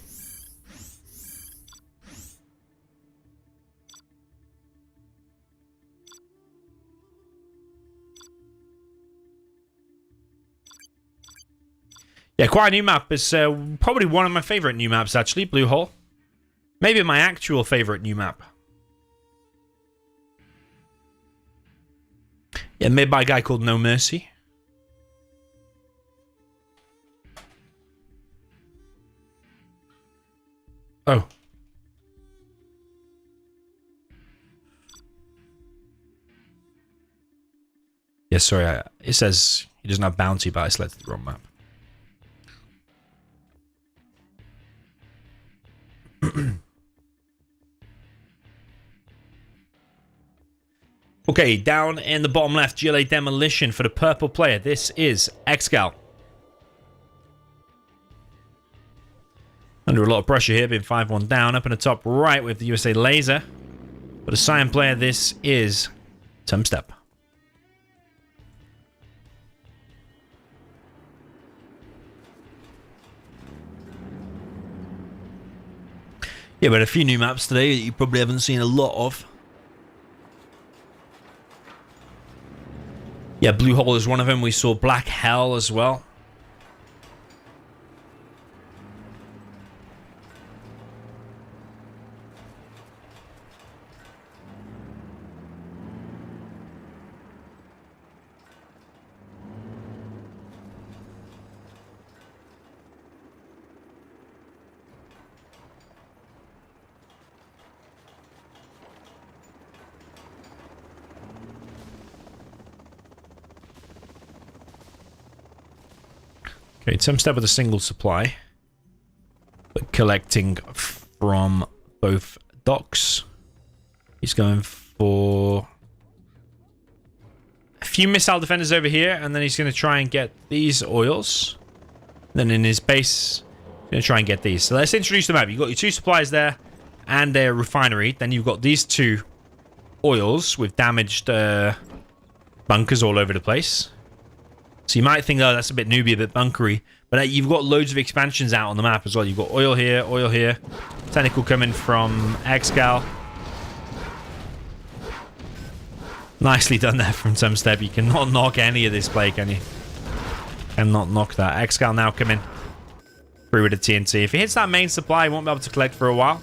Yeah, quite a new map. It's probably one of my favorite new maps, actually, Blue Hole. Maybe my actual favorite new map. Yeah, made by a guy called No Mercy. Oh. Yeah, sorry. It says he doesn't have bounty, but I selected the wrong map. Okay, down in the bottom left, GLA Demolition for the purple player. This is ExCaL. Under a lot of pressure here, being 5-1 down. Up in the top right with the USA Laser. For the cyan player, this is Tumstep. Yeah, but a few new maps today that you probably haven't seen a lot of. Yeah, Blue Hole is one of them. We saw Black Hell as well. Okay, Tumstep with a single supply, but collecting from both docks. He's going for a few missile defenders over here, and then he's going to try and get these oils. Then in his base, he's going to try and get these. So let's introduce the map. You've got your two supplies there and a refinery. Then you've got these two oils with damaged bunkers all over the place. So you might think, oh, that's a bit newbie, a bit bunkery. But you've got loads of expansions out on the map as well. You've got oil here, oil here. Technical coming from ExCaL. Nicely done there from Tumstep. You cannot knock any of this play, can you? Cannot knock that. ExCaL now coming through with the TNT. If he hits that main supply, he won't be able to collect for a while.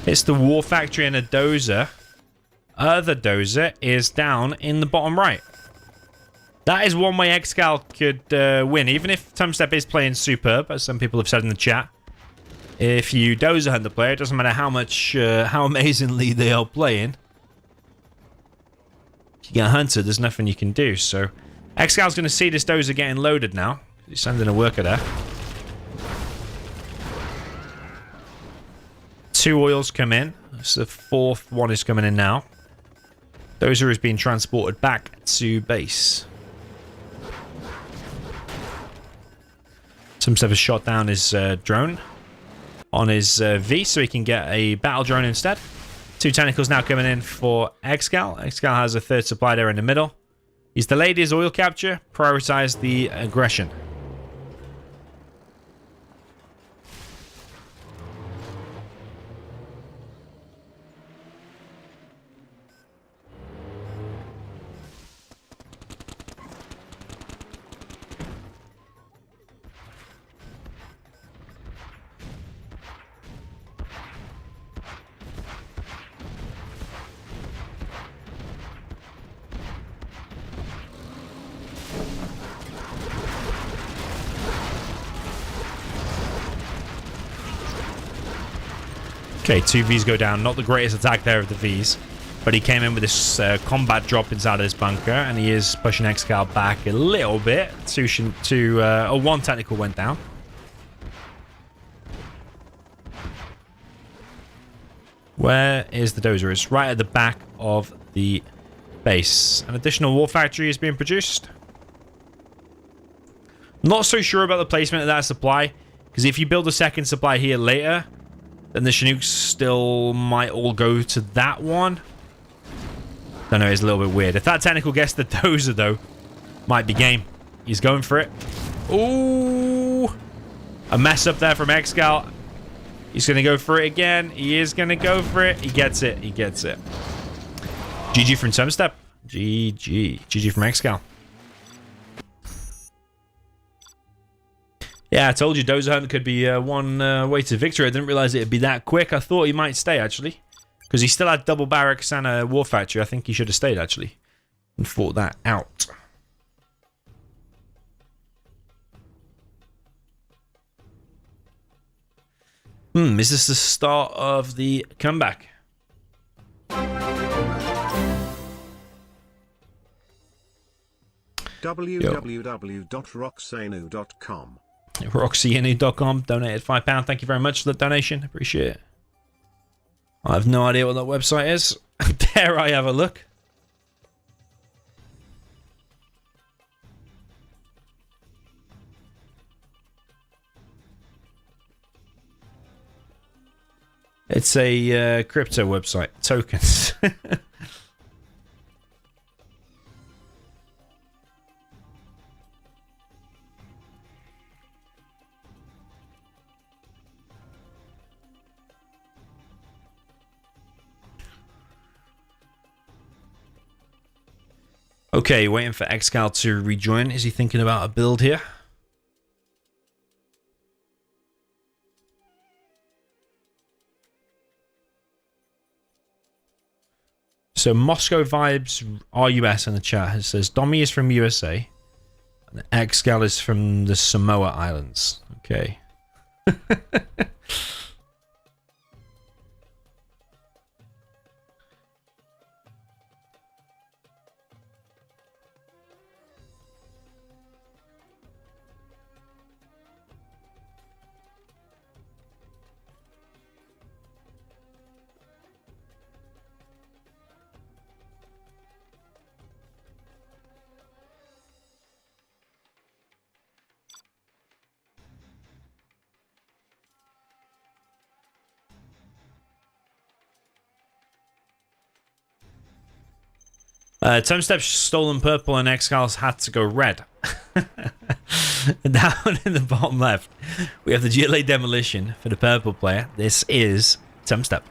It's the War Factory and a dozer. Other dozer is down in the bottom right. That is one way ExCaL could win, even if Tumstep is playing superb, as some people have said in the chat. If you dozer hunt the player, it doesn't matter how much, how amazingly they are playing. If you get hunted, there's nothing you can do. So ExCal's going to see this dozer getting loaded now. He's sending a worker there. Two oils come in. So the fourth one is coming in now. Dozer is being transported back to base. Tumstep has shot down his drone on his V, so he can get a battle drone instead. 2 tentacles now coming in for ExCaL. ExCaL has a 3rd supply there in the middle. He's delayed his oil capture, prioritized the aggression. Okay, 2 Vs go down. Not the greatest attack there of the Vs. But he came in with this combat drop inside of this bunker. And he is pushing ExCaL back a little bit. 1 technical went down. Where is the dozer? It's right at the back of the base. An additional war factory is being produced. Not so sure about the placement of that supply. Because if you build a 2nd supply here later, then the Chinooks still might all go to that one. Don't know, it's a little bit weird. If that technical gets the dozer, though, might be game. He's going for it. Ooh! A mess up there from ExCaL. He's going to go for it again. He is going to go for it. He gets it. He gets it. GG from Tumstep. GG. GG from ExCaL. Yeah, I told you Dozer Hunt could be one way to victory. I didn't realize it'd be that quick. I thought he might stay, actually. Because he still had double barracks and a war factory. I think he should have stayed, actually. And fought that out. Is this the start of the comeback? www.roxanu.com. Roxyanu.com donated £5. Thank you very much for the donation. Appreciate it. I have no idea what that website is. Dare I have a look? It's a crypto website. Tokens. Okay, waiting for ExCaL to rejoin. Is he thinking about a build here? So Moscow vibes are US in the chat. It says Dommy is from USA and ExCaL is from the Samoa Islands. Okay. Tumstep's stolen purple and ExCal's had to go red. Down in the bottom left, we have the GLA demolition for the purple player. This is Tumstep.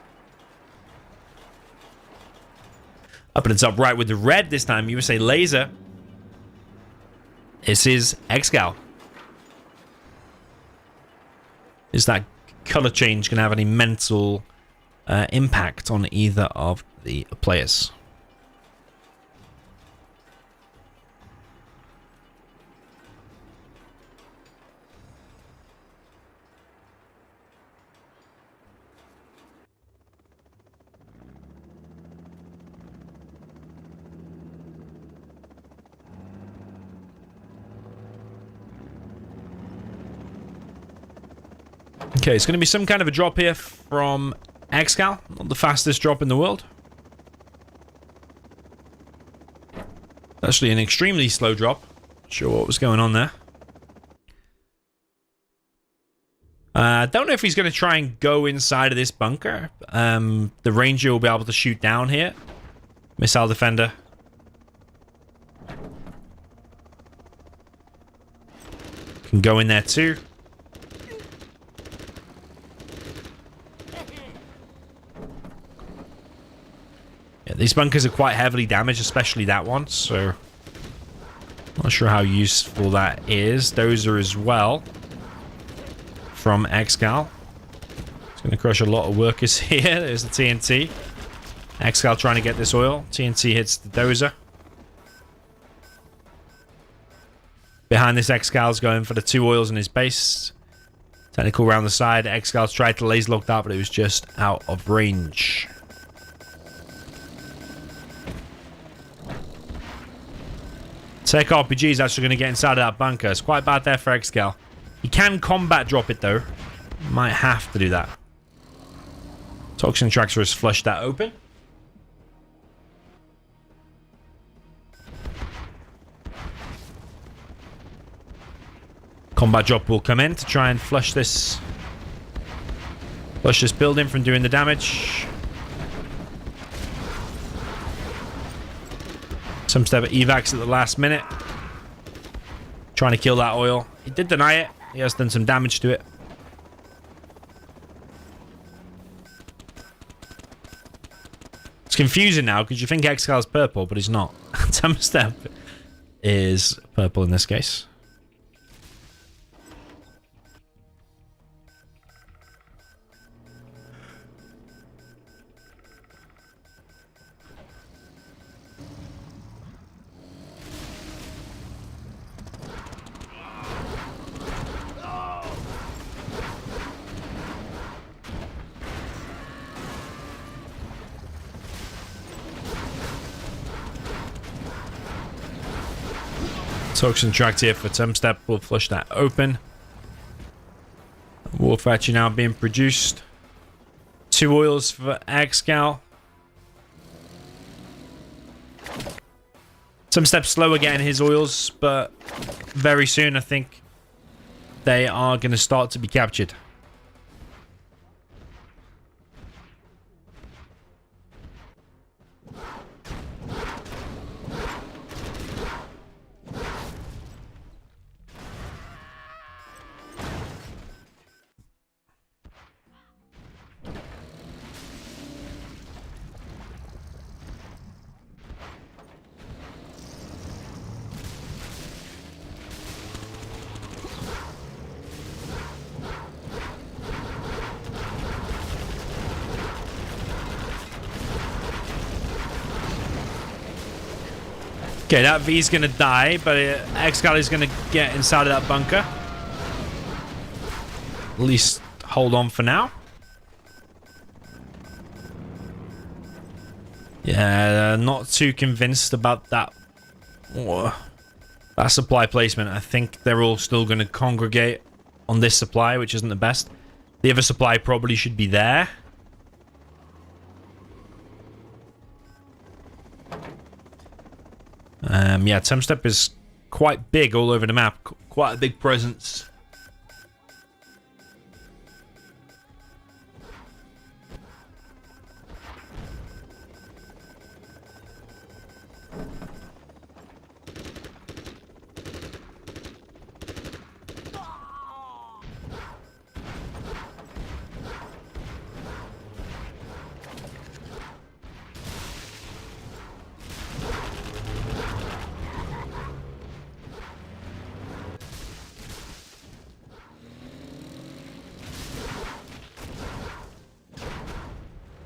Up in the top right with the red this time, USA laser. This is ExCaL. Is that color change going to have any mental impact on either of the players? Okay, it's going to be some kind of a drop here from ExCaL. Not the fastest drop in the world. Actually, an extremely slow drop. Not sure what was going on there. I don't know if he's going to try and go inside of this bunker. The ranger will be able to shoot down here. Missile defender. Can go in there too. Yeah, these bunkers are quite heavily damaged, especially that one, so not sure how useful that is. Those are as well from XCal. It's going to crush a lot of workers here. There's the TNT. XCal trying to get this oil. TNT hits the dozer. Behind this, XCal's going for the 2 oils in his base. Technical round the side. XCal's tried to laser lock that, but it was just out of range. Tech RPG is actually going to get inside of that bunker. It's quite bad there for XCal. He can combat drop it though. Might have to do that. Toxin Tractor has flushed that open. Combat drop will come in to try and flush this building from doing the damage. Some step evacs at the last minute. Trying to kill that oil. He did deny it. He has done some damage to it. It's confusing now because you think XCal is purple, but he's not. Tumstep is purple in this case. Toxin tract here for Tumstep. We'll flush that open. Wolf actually now being produced. 2 oils for XCal. Tumstep slower getting his oils, but very soon I think they are going to start to be captured. Okay, that V's gonna die, but XCal is gonna get inside of that bunker. At least hold on for now. Yeah, not too convinced about that. That supply placement. I think they're all still gonna congregate on this supply, which isn't the best. The other supply probably should be there. Yeah, Tumstep is quite big all over the map. Quite a big presence.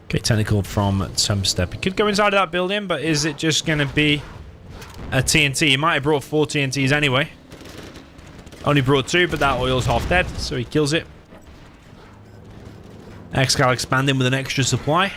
Okay, technical from Tumstep. He could go inside of that building, but is it just going to be a TNT? He might have brought 4 TNTs anyway. Only brought 2, but that oil's half dead, so he kills it. XCal expanding with an extra supply.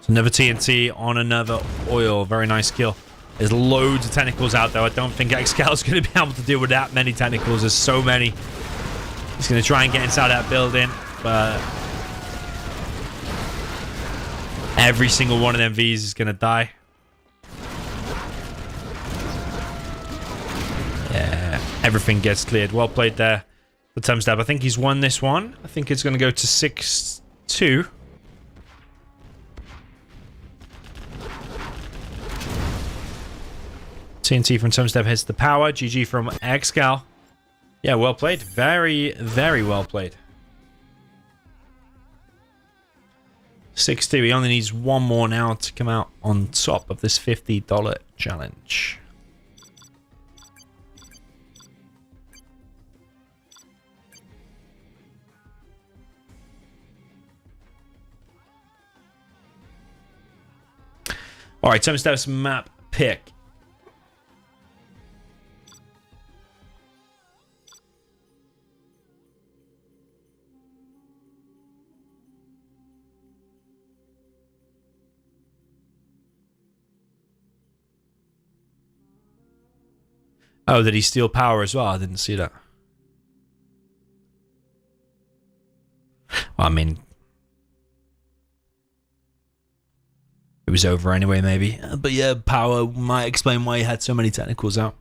So another TNT on another oil. Very nice kill. There's loads of tentacles out there. I don't think XCal is going to be able to deal with that many tentacles. There's so many. He's going to try and get inside that building, but every single one of them Vs is going to die. Yeah, everything gets cleared. Well played there for Tumstep. I think he's won this one. I think it's going to go to 6-2. TNT from Tumstep hits the power. GG from XCal. Yeah, well played. Very, very well played. 6-2. He only needs one more now to come out on top of this $50 challenge. All right, Tumstep's map pick. Oh, did he steal power as well? I didn't see that. Well, I mean, it was over anyway, maybe. But yeah, power might explain why he had so many technicals out.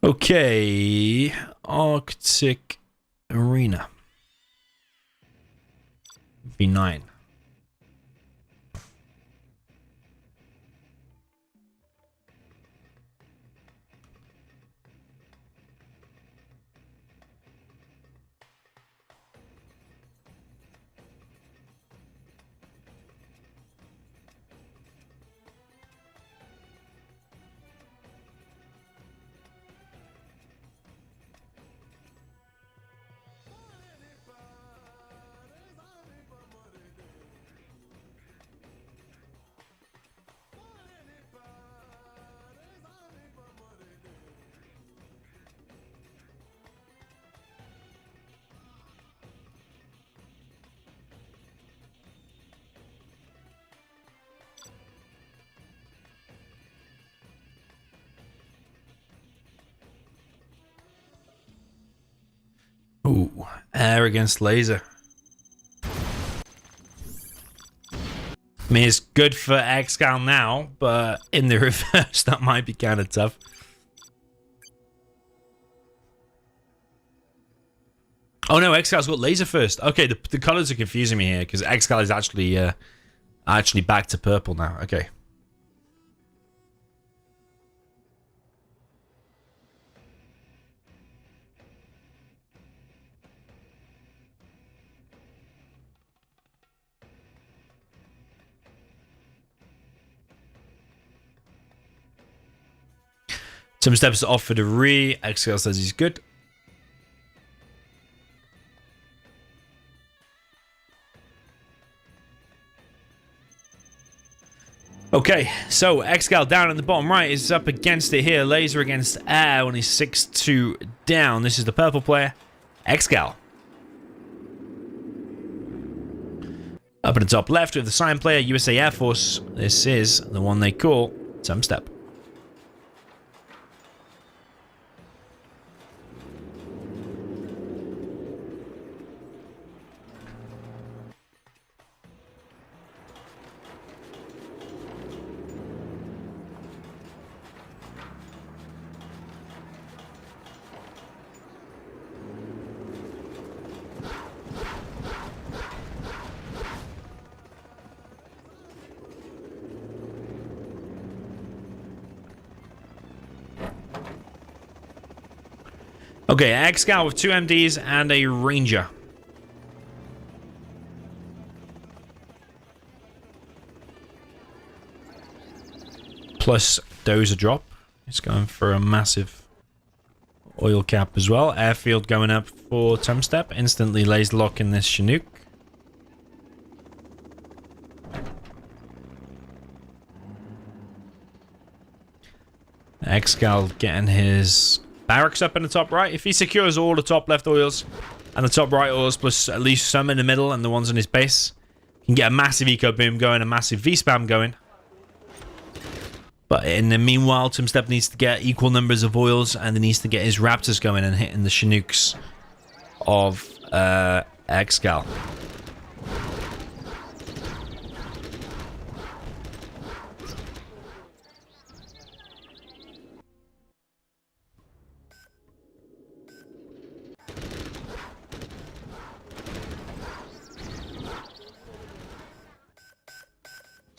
Okay, Arctic Arena. V9. Ooh, air against laser. I mean, it's good for Xcal now, but in the reverse, that might be kind of tough. Oh no, Xcal's got laser first. Okay, the colors are confusing me here because Xcal is actually back to purple now. Okay. Some steps off for the re. XCal says he's good. Okay, so XCal down in the bottom right is up against it here. Laser against air when he's 6-2 down. This is the purple player, XCal. Up in the top left with the sign player, USA Air Force. This is the one they call Tumstep. Okay, XCal with 2 MDs and a Ranger. Plus dozer drop. He's going for a massive oil cap as well. Airfield going up for Tumstep. Instantly lays lock in this Chinook. Xcal getting his barracks up in the top right. If he secures all the top left oils and the top right oils plus at least some in the middle and the ones on his base, he can get a massive eco boom going, a massive V-spam going. But in the meanwhile, Tumstep needs to get equal numbers of oils and he needs to get his Raptors going and hitting the Chinooks of ExCaL.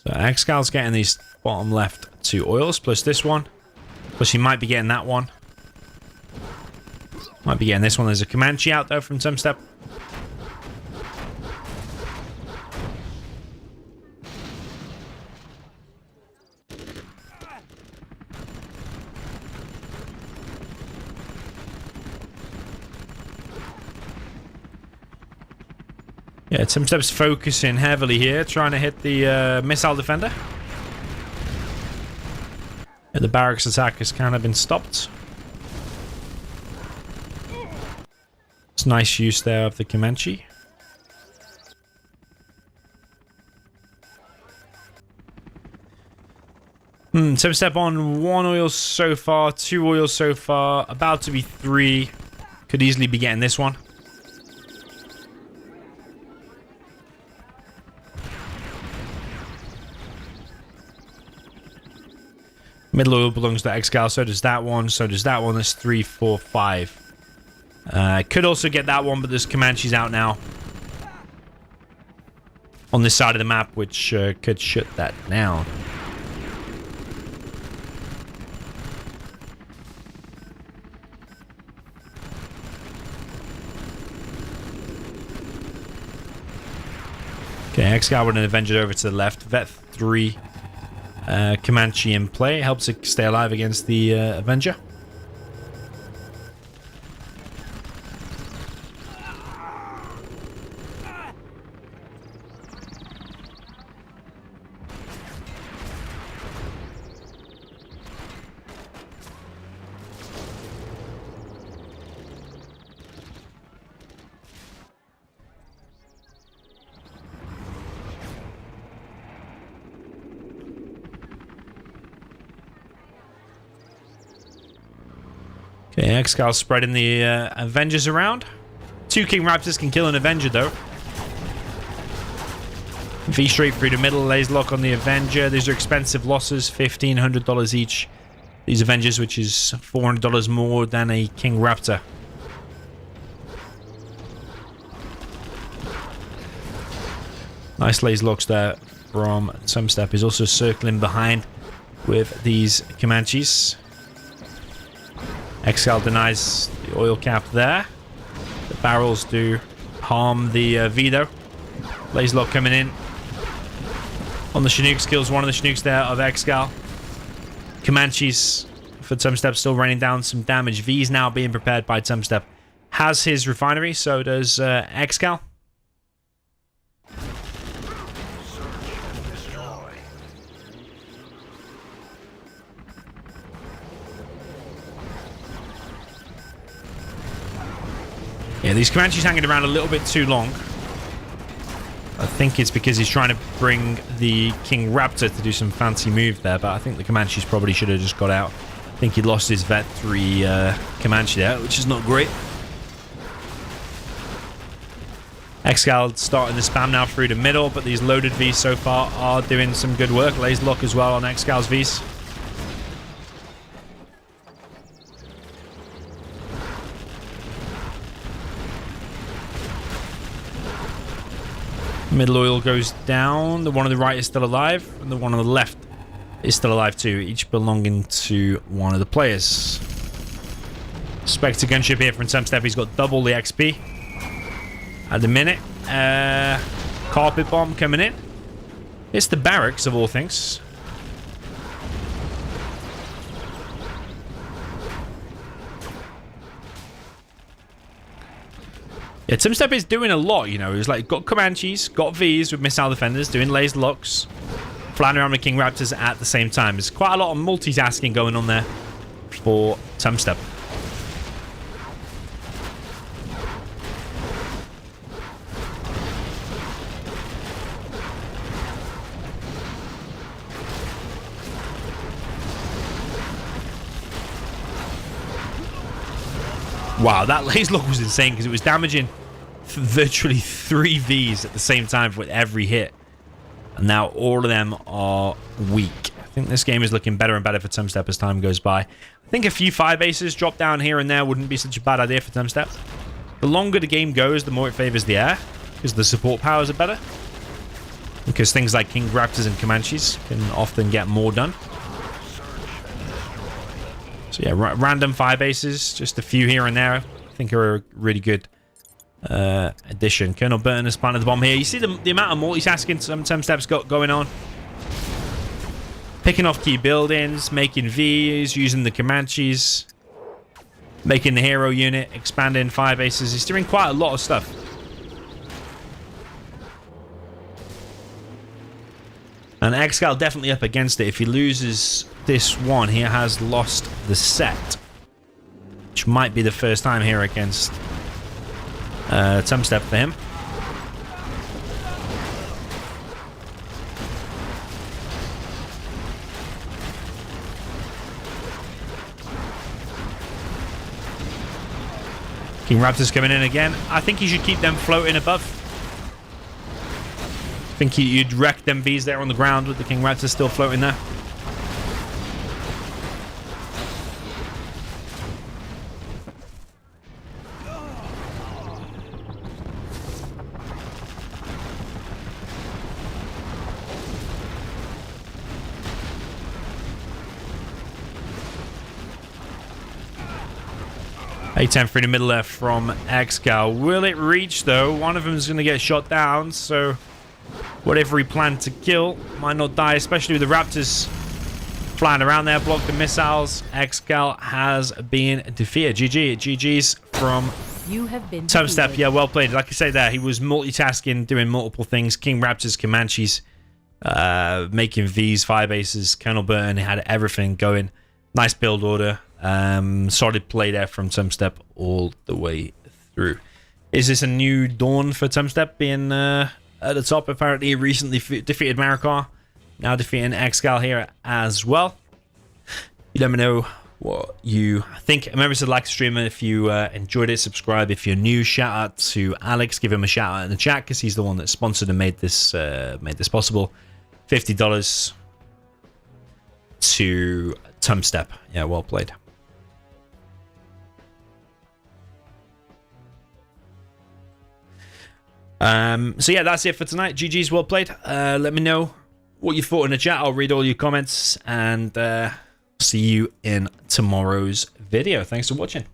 So ExCal's getting these bottom left 2 oils, plus this one. Plus he might be getting that one. Might be getting this one. There's a Comanche out there from Tumstep. Yeah, Tumstep's focusing heavily here, trying to hit the missile defender. Yeah, the barracks attack has kind of been stopped. It's nice use there of the Comanche. Tumstep on 1 oil so far, 2 oils so far, about to be 3. Could easily be getting this one. Middle oil belongs to ExCaL, so does that one, so does that one. There's 3, 4, 5. Could also get that one, but there's Comanches out now on this side of the map, which could shut that down. Okay, ExCaL with an Avenger over to the left. Vet 3. Comanche in play. Helps it stay alive against the Avenger. Okay, ExCaL spreading the Avengers around. 2 King Raptors can kill an Avenger, though. V straight through the middle, lays lock on the Avenger. These are expensive losses, $1,500 each. These Avengers, which is $400 more than a King Raptor. Nice lays locks there from Tumstep. He's also circling behind with these Comanches. ExCaL denies the oil cap there. The barrels do harm the Vito. Lays lock coming in on the Chinooks, kills one of the Chinooks there of ExCaL. Comanches for Tumstep still raining down some damage. V's now being prepared by Tumstep. Has his refinery, so does ExCaL. Yeah, these Comanches hanging around a little bit too long. I think it's because he's trying to bring the King Raptor to do some fancy move there, but I think the Comanches probably should have just got out. I think he lost his Vet 3 Comanche there, which is not great. ExCaL starting the spam now through the middle, but these loaded Vs so far are doing some good work. Lays lock as well on ExCal's Vs. Middle oil goes down. The one on the right is still alive, and the one on the left is still alive too, each belonging to one of the players. Spectre gunship here from Tumstep. He's got double the XP at the minute. Carpet bomb coming in. It's the barracks of all things. Yeah, Tumstep is doing a lot, you know. He's like got Comanches, got Vs with missile defenders, doing laser locks, flying around with King Raptors at the same time. There's quite a lot of multitasking going on there for Tumstep. Wow, that laser lock was insane because it was damaging virtually 3 Vs at the same time with every hit. And now all of them are weak. I think this game is looking better and better for Tumstep as time goes by. I think a few fire bases drop down here and there wouldn't be such a bad idea for Tumstep. The longer the game goes, the more it favors the air because the support powers are better. Because things like King Raptors and Comanches can often get more done. So yeah, random fire bases, just a few here and there, I think are a really good addition. Colonel Burton has planted the bomb here. You see the amount of multitasking some Tumstep's got going on. Picking off key buildings, making Vs, using the Comanches, making the hero unit, expanding fire bases. He's doing quite a lot of stuff. And ExCaL definitely up against it. If he loses this one, he has lost the set. Which might be the first time here against Tumstep for him. King Raptors coming in again. I think you should keep them floating above. I think you'd wreck them Vs there on the ground with the King Raptors still floating there. A10 through the middle there from ExCaL. Will it reach though? One of them is going to get shot down, so whatever he planned to kill might not die, especially with the Raptors flying around there, block the missiles. ExCaL has been defeated. GG's from Tumstep. Yeah, well played. Like I say there, he was multitasking, doing multiple things. King Raptors, Comanches, making Vs, fire bases. Colonel Burton had everything going. Nice build order. Solid play there from Tumstep all the way through. Is this a new dawn for Tumstep being at the top? Apparently he recently defeated Marikar, now defeating ExCaL here as well. You let me know what you think. Remember to like the stream if you enjoyed it, subscribe if you're new. Shout out to Aleks, give him a shout out in the chat because he's the one that sponsored and made this possible. $50 to Tumstep. Yeah, well played. So yeah, that's it for tonight. GG's, well played. Let me know what you thought in the chat. I'll read all your comments and see you in tomorrow's video. Thanks for watching.